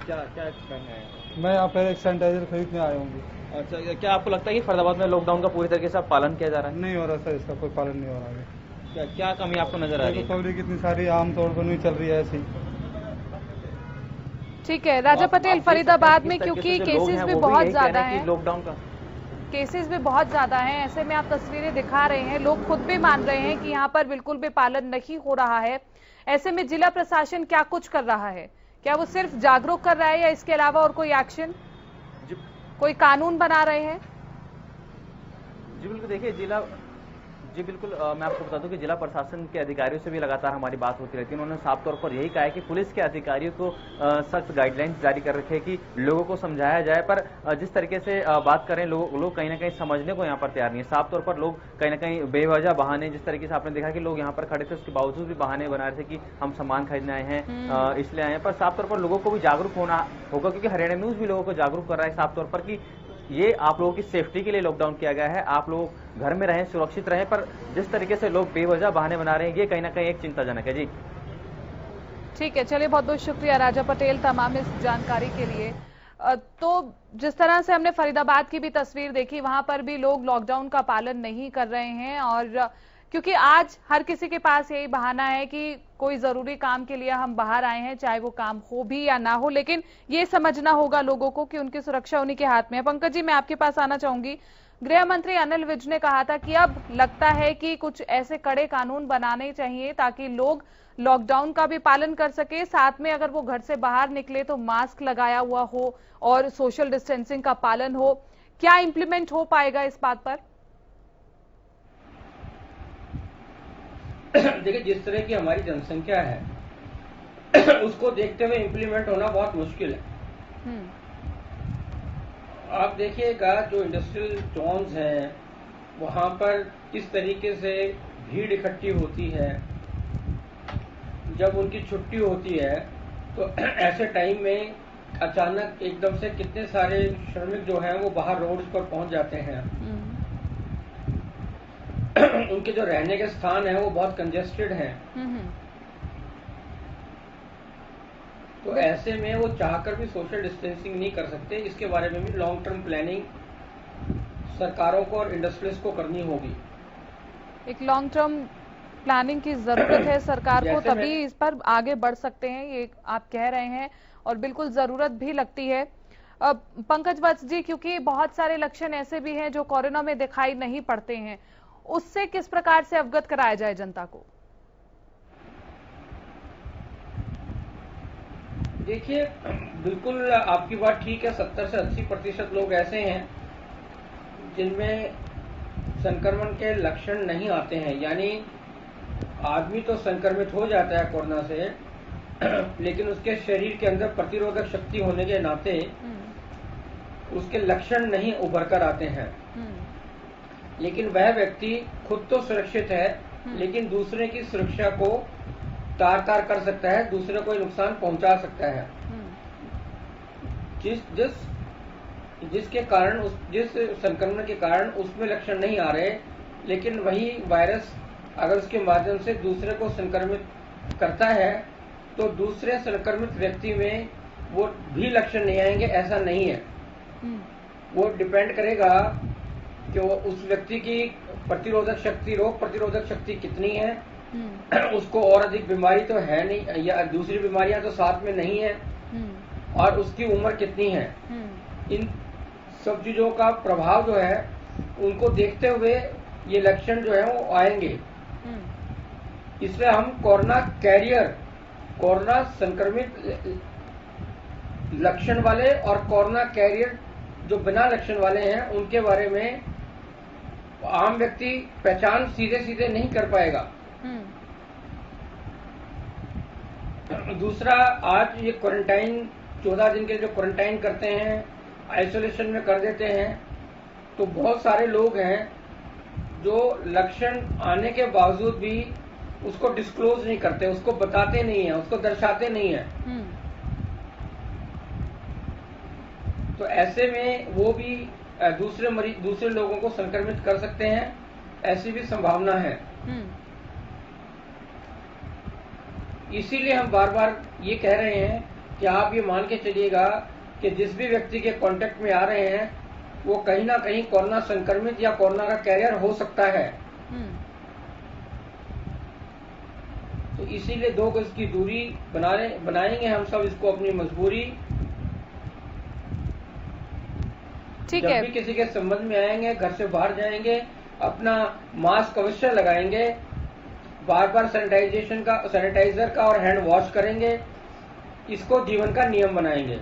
क्या करना है? मैं यहाँ पर एक सैनिटाइजर खरीदने आया हूँ। अच्छा, क्या आपको लगता है कि फरीदाबाद में लॉकडाउन का पूरी तरीके से पालन किया जा रहा है? नहीं हो रहा सर, इसका कोई पालन नहीं हो रहा है। क्या कमी आपको नजर आ रही है? पब्लिक इतनी सारी आमतौर पर नहीं चल रही है ऐसी। ठीक है राजा पटेल, फरीदाबाद में क्योंकि केसेस भी बहुत ज्यादा हैं, लॉकडाउन का केसेस भी बहुत ज्यादा हैं, ऐसे में आप तस्वीरें दिखा रहे हैं, लोग खुद भी मान रहे हैं कि यहाँ पर बिल्कुल भी पालन नहीं हो रहा है। ऐसे में जिला प्रशासन क्या कुछ कर रहा है? क्या वो सिर्फ जागरूक कर रहा है या इसके अलावा और कोई एक्शन, कोई कानून बना रहे हैं? जी बिल्कुल, देखिए जी बिल्कुल, मैं आपको बता दूं कि जिला प्रशासन के अधिकारियों से भी लगातार हमारी बात होती रहती है। उन्होंने साफ तौर पर यही कहा है कि पुलिस के अधिकारियों को सख्त गाइडलाइंस जारी कर रखे कि लोगों को समझाया जाए। पर जिस तरीके से बात करें, लोग कहीं ना कहीं समझने को यहाँ पर तैयार नहीं है। साफ तौर पर लोग कहीं ना कहीं बेवजह बहाने, जिस तरीके से आपने देखा कि लोग यहाँ पर खड़े थे, उसके बावजूद भी बहाने बना रहे थे कि हम सामान खरीदने आए हैं, इसलिए आए हैं। पर साफ तौर पर लोगों को भी जागरूक होना होगा, क्योंकि हरियाणा न्यूज भी लोगों को जागरूक कर रहा है साफ तौर पर कि ये आप लोगों की सेफ्टी के लिए लॉकडाउन किया गया है, आप लोग घर में रहें, सुरक्षित रहें। पर जिस तरीके से लोग बेवजह बहाने बना रहे हैं, ये कहीं ना कहीं एक चिंताजनक है। जी ठीक है, चलिए बहुत बहुत शुक्रिया राजा पटेल तमाम इस जानकारी के लिए। तो जिस तरह से हमने फरीदाबाद की भी तस्वीर देखी, वहां पर भी लोग लॉकडाउन का पालन नहीं कर रहे हैं और क्योंकि आज हर किसी के पास यही बहाना है कि कोई जरूरी काम के लिए हम बाहर आए हैं, चाहे वो काम हो भी या ना हो, लेकिन ये समझना होगा लोगों को कि उनकी सुरक्षा उन्हीं के हाथ में है। पंकज जी, मैं आपके पास आना चाहूंगी। गृह मंत्री अनिल विज ने कहा था कि अब लगता है कि कुछ ऐसे कड़े कानून बनाने चाहिए ताकि लोग लॉकडाउन का भी पालन कर सके, साथ में अगर वो घर से बाहर निकले तो मास्क लगाया हुआ हो और सोशल डिस्टेंसिंग का पालन हो। क्या इंप्लीमेंट हो पाएगा इस बात पर? देखिए, जिस तरह की हमारी जनसंख्या है उसको देखते हुए इंप्लीमेंट होना बहुत मुश्किल है। आप देखिएगा जो इंडस्ट्रियल जोन्स हैं वहां पर किस तरीके से भीड़ इकट्ठी होती है। जब उनकी छुट्टी होती है तो ऐसे टाइम में अचानक एकदम से कितने सारे श्रमिक जो हैं वो बाहर रोड्स पर पहुंच जाते हैं। उनके जो रहने के स्थान है वो बहुत कंजेस्टेड हैं। तो ऐसे में वो चाहकर भी सोशल डिस्टेंसिंग नहीं कर सकते। इसके बारे में भी लॉन्ग टर्म प्लानिंग सरकारों को और इंडस्ट्रीज को करनी होगी। एक लॉन्ग टर्म प्लानिंग की जरूरत है सरकार को, तभी इस पर आगे बढ़ सकते हैं, ये आप कह रहे हैं, और बिल्कुल जरूरत भी लगती है। पंकज वत्स जी, क्योंकि बहुत सारे लक्षण ऐसे भी हैं जो कोरोना में दिखाई नहीं पड़ते हैं, उससे किस प्रकार से अवगत कराया जाए जनता को? देखिए, बिल्कुल आपकी बात ठीक है। 70 से 80% लोग ऐसे हैं जिनमें संक्रमण के लक्षण नहीं आते हैं। यानी आदमी तो संक्रमित हो जाता है कोरोना से, लेकिन उसके शरीर के अंदर प्रतिरोधक शक्ति होने के नाते उसके लक्षण नहीं उभर कर आते हैं। लेकिन वह व्यक्ति खुद तो सुरक्षित है, लेकिन दूसरे की सुरक्षा को तार तार कर सकता है, दूसरे को नुकसान पहुंचा सकता है। जिसके कारण जिस संक्रमण के कारण उसमें लक्षण नहीं आ रहे, लेकिन वही वायरस अगर उसके माध्यम से दूसरे को संक्रमित करता है तो दूसरे संक्रमित व्यक्ति में वो भी लक्षण नहीं आएंगे, ऐसा नहीं है। वो डिपेंड करेगा कि वो उस व्यक्ति की प्रतिरोधक शक्ति, रोग प्रतिरोधक शक्ति कितनी है, उसको और अधिक बीमारी तो है नहीं या दूसरी बीमारियां तो साथ में नहीं है, और उसकी उम्र कितनी है। इन सब चीजों का प्रभाव जो है उनको देखते हुए ये लक्षण जो है वो आएंगे। इसलिए हम कोरोना कैरियर, कोरोना संक्रमित लक्षण वाले और कोरोना कैरियर जो बिना लक्षण वाले हैं उनके बारे में आम व्यक्ति पहचान सीधे सीधे नहीं कर पाएगा। दूसरा, आज ये क्वारंटाइन 14 दिन के जो क्वारंटाइन करते हैं, आइसोलेशन में कर देते हैं, तो बहुत सारे लोग हैं जो लक्षण आने के बावजूद भी उसको डिस्क्लोज नहीं करते, उसको बताते नहीं है, उसको दर्शाते नहीं है। तो ऐसे में वो भी दूसरे लोगों को संक्रमित कर सकते हैं, ऐसी भी संभावना है। इसीलिए हम बार बार ये कह रहे हैं कि आप ये मान के चलिएगा कि जिस भी व्यक्ति के कांटेक्ट में आ रहे हैं वो कहीं ना कहीं कोरोना संक्रमित या कोरोना का कैरियर हो सकता है। तो इसीलिए 2 गज की दूरी बनाएंगे हम सब इसको अपनी मजबूरी। ठीक जब है। भी किसी के संबंध में आएंगे, घर से बाहर जाएंगे, अपना मास्क अवश्य लगाएंगे, बार बार सैनिटाइजर का और हैंड वॉश करेंगे, इसको जीवन का नियम बनाएंगे।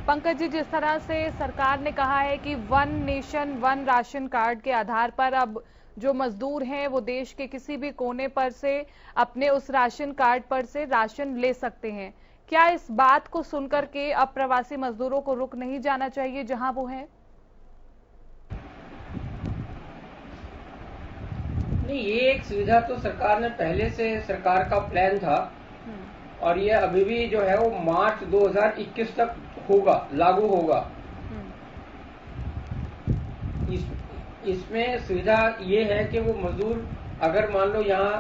पंकज जी, जिस तरह से सरकार ने कहा है कि 1 नेशन 1 राशन कार्ड के आधार पर अब जो मजदूर हैं वो देश के किसी भी कोने पर से अपने उस राशन कार्ड पर से राशन ले सकते हैं, क्या इस बात को सुनकर के अब प्रवासी मजदूरों को रुक नहीं जाना चाहिए जहां वो हैं? नहीं, ये एक सुविधा तो सरकार ने पहले से, सरकार का प्लान था, और ये अभी भी जो है वो मार्च 2021 तक होगा, लागू होगा। इसमें सुविधा ये है कि वो मजदूर अगर मान लो यहाँ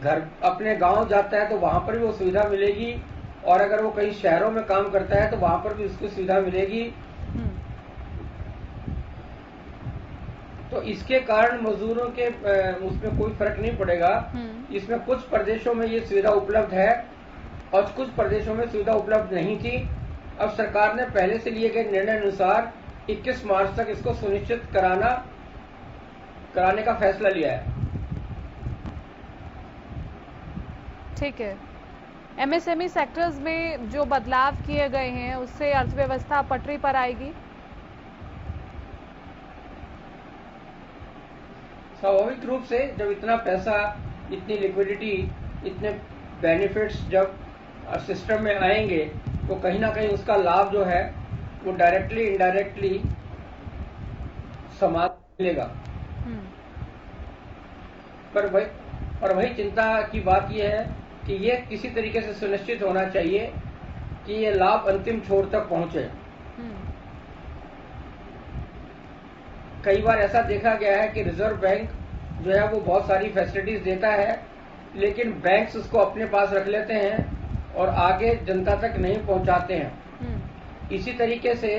घर अपने गांव जाता है तो वहां पर भी वो सुविधा मिलेगी, और अगर वो कहीं शहरों में काम करता है तो वहां पर भी उसको सुविधा मिलेगी। तो इसके कारण मजदूरों के उसमें कोई फर्क नहीं पड़ेगा। इसमें कुछ प्रदेशों में ये सुविधा उपलब्ध है और कुछ प्रदेशों में सुविधा उपलब्ध नहीं थी। अब सरकार ने पहले से लिए गए निर्णय अनुसार 21 मार्च तक इसको सुनिश्चित कराने का फैसला लिया है। ठीक है। एमएसएमई सेक्टर्स में जो बदलाव किए गए हैं उससे अर्थव्यवस्था पटरी पर आएगी? स्वाभाविक रूप से जब इतना पैसा, इतनी लिक्विडिटी, इतने बेनिफिट्स जब सिस्टम में आएंगे तो कहीं ना कहीं उसका लाभ जो है वो डायरेक्टली इनडायरेक्टली समाज को मिलेगा। पर वही चिंता की बात यह है कि ये किसी तरीके से सुनिश्चित होना चाहिए कि ये लाभ अंतिम छोर तक पहुंचे। कई बार ऐसा देखा गया है कि रिजर्व बैंक जो है वो बहुत सारी फैसिलिटीज देता है, लेकिन बैंक्स उसको अपने पास रख लेते हैं और आगे जनता तक नहीं पहुंचाते हैं। इसी तरीके से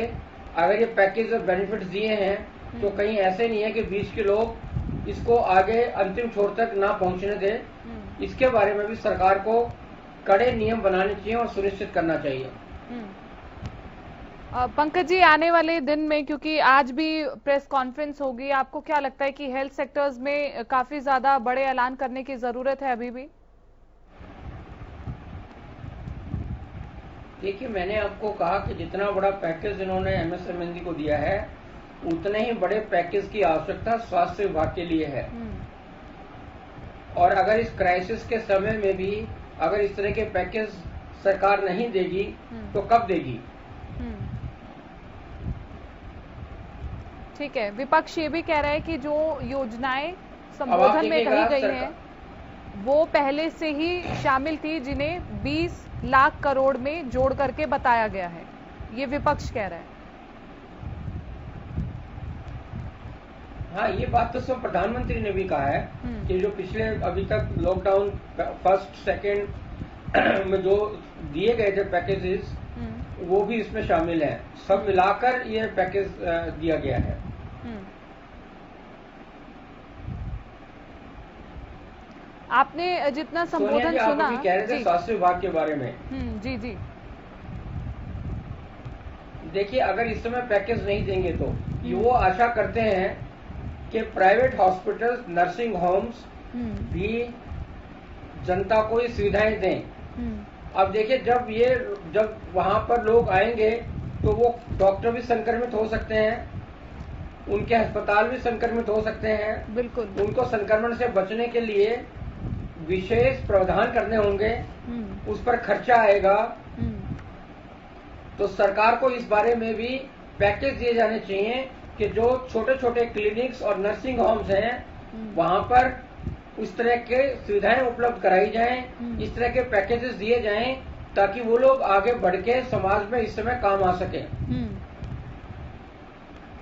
अगर ये पैकेज और बेनिफिट्स दिए हैं तो कहीं ऐसे नहीं है कि बीच के लोग इसको आगे अंतिम छोर तक ना पहुंचने दें। इसके बारे में भी सरकार को कड़े नियम बनाने चाहिए और सुनिश्चित करना चाहिए। पंकज जी, आने वाले दिन में क्योंकि आज भी प्रेस कॉन्फ्रेंस होगी, आपको क्या लगता है कि हेल्थ सेक्टर्स में काफी ज्यादा बड़े ऐलान करने की जरूरत है अभी भी? देखिए, मैंने आपको कहा कि जितना बड़ा पैकेज इन्होंने एमएसएमई को दिया है उतने ही बड़े पैकेज की आवश्यकता स्वास्थ्य विभाग के लिए है। और अगर इस क्राइसिस के समय में भी अगर इस तरह के पैकेज सरकार नहीं देगी तो कब देगी? ठीक है। विपक्ष ये भी कह रहा है कि जो योजनाएं संबोधन में कही गई हैं वो पहले से ही शामिल थी, जिन्हें 20 लाख करोड़ में जोड़ करके बताया गया है। ये विपक्ष कह रहा है। हाँ, ये बात तो सब प्रधानमंत्री ने भी कहा है कि जो पिछले अभी तक लॉकडाउन फर्स्ट सेकेंड में जो दिए गए थे पैकेजेस वो भी इसमें शामिल है। सब मिलाकर ये पैकेज दिया गया है। आपने जितना संबोधन सुना, आप कह रहे थे स्वास्थ्य विभाग के बारे में। जी जी। देखिए, अगर इस समय पैकेज नहीं देंगे तो वो आशा करते हैं कि प्राइवेट हॉस्पिटल्स, नर्सिंग होम्स भी जनता को ये सुविधाएं दें। अब देखिए, जब वहां पर लोग आएंगे तो वो डॉक्टर भी संक्रमित हो सकते हैं, उनके अस्पताल भी संक्रमित हो सकते हैं। बिल्कुल। उनको संक्रमण से बचने के लिए विशेष प्रावधान करने होंगे, उस पर खर्चा आएगा। तो सरकार को इस बारे में भी पैकेज दिए जाने चाहिए कि जो छोटे छोटे क्लिनिक्स और नर्सिंग होम्स हैं वहां पर उस तरह के सुविधाएं उपलब्ध कराई जाएं, इस तरह के पैकेजेस दिए जाएं ताकि वो लोग आगे बढ़ के समाज में इस समय काम आ सके।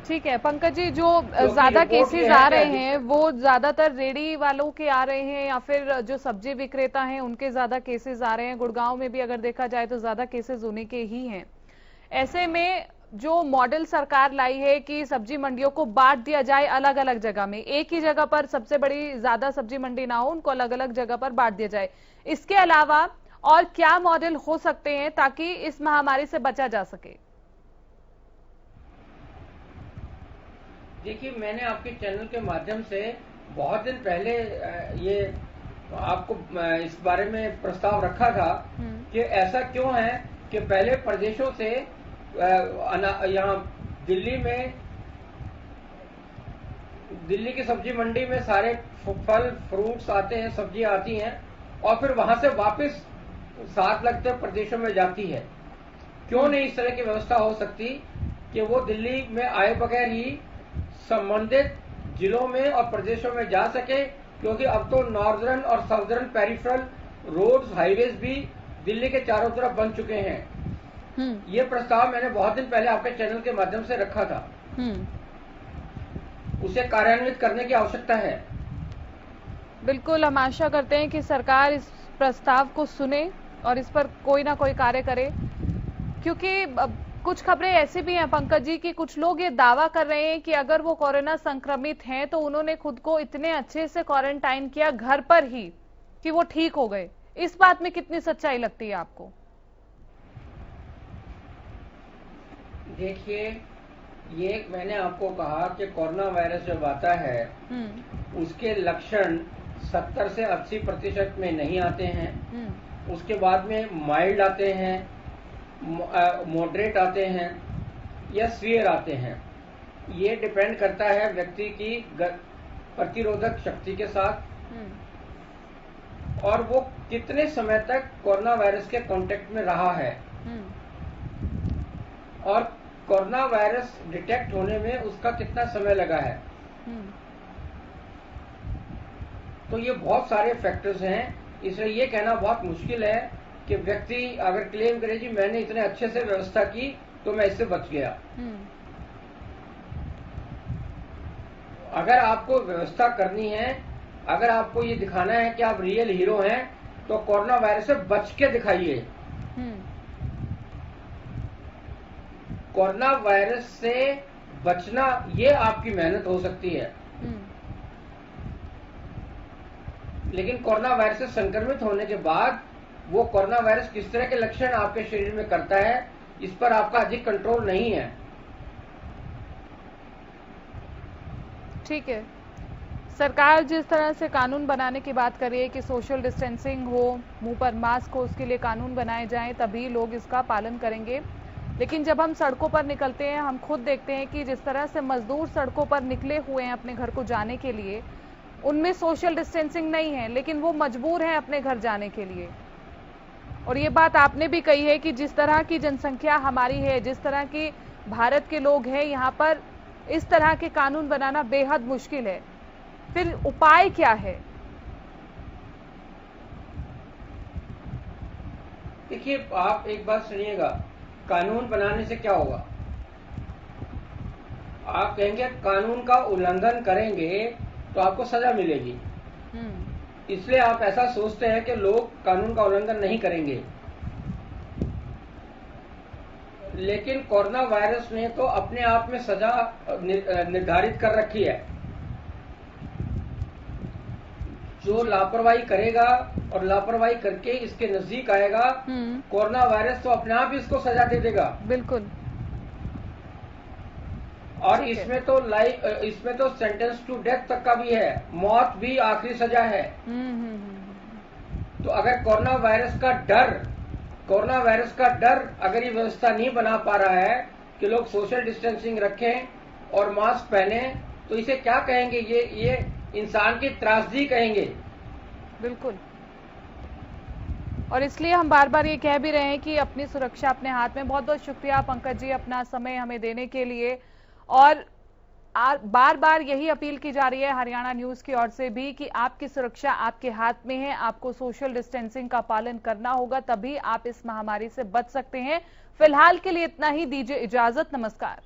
ठीक है पंकज जी, जो ज्यादा केसेस आ रहे हैं वो ज्यादातर रेडी वालों के आ रहे हैं या फिर जो सब्जी विक्रेता हैं उनके ज्यादा केसेस आ रहे हैं? गुड़गांव में भी अगर देखा जाए तो ज्यादा केसेस उन्हीं के ही हैं। ऐसे में जो मॉडल सरकार लाई है कि सब्जी मंडियों को बांट दिया जाए अलग अलग जगह में, एक ही जगह पर सबसे बड़ी ज्यादा सब्जी मंडी ना हो, उनको अलग अलग जगह पर बांट दिया जाए, इसके अलावा और क्या मॉडल हो सकते हैं ताकि इस महामारी से बचा जा सके? देखिए, मैंने आपके चैनल के माध्यम से बहुत दिन पहले ये आपको इस बारे में प्रस्ताव रखा था कि ऐसा क्यों है कि पहले प्रदेशों से यहाँ दिल्ली की सब्जी मंडी में सारे फल फ्रूट्स आते हैं, सब्जियां आती हैं और फिर वहां से वापस साथ लगते प्रदेशों में जाती है। क्यों नहीं इस तरह की व्यवस्था हो सकती कि वो दिल्ली में आए बगैर ही संबंधित जिलों में और प्रदेशों में जा सके? क्योंकि अब तो नॉर्दर्न और साउदर्न पेरिफेरल रोड्स, हाईवेज भी दिल्ली के चारों तरफ बन चुके हैं। ये प्रस्ताव मैंने बहुत दिन पहले आपके चैनल के माध्यम से रखा था। उसे कार्यान्वित करने की आवश्यकता है। बिल्कुल, हम आशा करते हैं कि सरकार इस प्रस्ताव को सुने और इस पर कोई ना कोई कार्य करे, क्योंकि कुछ खबरें ऐसी भी हैं पंकज जी कि कुछ लोग ये दावा कर रहे हैं कि अगर वो कोरोना संक्रमित हैं तो उन्होंने खुद को इतने अच्छे से क्वारंटाइन किया घर पर ही कि वो ठीक हो गए। इस बात में कितनी सच्चाई लगती है आपको? देखिए, ये मैंने आपको कहा कि कोरोना वायरस जब आता है उसके लक्षण 70 से 80% में नहीं आते हैं। उसके बाद में माइल्ड आते हैं, मॉडरेट आते हैं या सीवियर आते हैं। ये डिपेंड करता है व्यक्ति की प्रतिरोधक शक्ति के साथ और वो कितने समय तक कोरोना वायरस के कांटेक्ट में रहा है और कोरोना वायरस डिटेक्ट होने में उसका कितना समय लगा है। तो ये बहुत सारे फैक्टर्स हैं, इसलिए ये कहना बहुत मुश्किल है कि व्यक्ति अगर क्लेम करे जी मैंने इतने अच्छे से व्यवस्था की तो मैं इससे बच गया। अगर आपको व्यवस्था करनी है, अगर आपको ये दिखाना है कि आप रियल हीरो हैं, तो कोरोना वायरस से बच के दिखाइए। कोरोना वायरस से बचना ये आपकी मेहनत हो सकती है, लेकिन कोरोना वायरस से संक्रमित होने के बाद वो कोरोना वायरस किस तरह के लक्षण आपके शरीर में करता है, इस पर आपका अधिक कंट्रोल नहीं है। ठीक है, सरकार जिस तरह से कानून बनाने की बात कर रही है कि सोशल डिस्टेंसिंग हो, मुंह पर मास्क हो, उसके लिए कानून बनाए जाएं तभी लोग इसका पालन करेंगे। लेकिन जब हम सड़कों पर निकलते हैं, हम खुद देखते हैं कि जिस तरह से मजदूर सड़कों पर निकले हुए हैं अपने घर को जाने के लिए, उनमें सोशल डिस्टेंसिंग नहीं है, लेकिन वो मजबूर हैं अपने घर जाने के लिए। और ये बात आपने भी कही है कि जिस तरह की जनसंख्या हमारी है, जिस तरह की भारत के लोग हैं, यहाँ पर इस तरह के कानून बनाना बेहद मुश्किल है। फिर उपाय क्या है? देखिए, आप एक बात सुनिएगा, कानून बनाने से क्या होगा? आप कहेंगे कानून का उल्लंघन करेंगे तो आपको सजा मिलेगी, इसलिए आप ऐसा सोचते हैं कि लोग कानून का उल्लंघन नहीं करेंगे। लेकिन कोरोना वायरस ने तो अपने आप में सजा निर्धारित कर रखी है। जो लापरवाही करेगा और लापरवाही करके इसके नजदीक आएगा, कोरोना वायरस तो अपने आप इसको सजा दे देगा। बिल्कुल। और इसमें तो सेंटेंस टू डेथ तक का भी है, मौत भी आखिरी सजा है। तो अगर कोरोना वायरस का डर अगर ये व्यवस्था नहीं बना पा रहा है कि लोग सोशल डिस्टेंसिंग रखें और मास्क पहने, तो इसे क्या कहेंगे? ये इंसान की त्रासदी कहेंगे। बिल्कुल। और इसलिए हम बार बार ये कह भी रहे हैं कि अपनी सुरक्षा अपने हाथ में। बहुत बहुत शुक्रिया पंकज जी अपना समय हमें देने के लिए। और बार बार यही अपील की जा रही है हरियाणा न्यूज की ओर से भी कि आपकी सुरक्षा आपके हाथ में है। आपको सोशल डिस्टेंसिंग का पालन करना होगा, तभी आप इस महामारी से बच सकते हैं। फिलहाल के लिए इतना ही, दीजिए इजाजत। नमस्कार।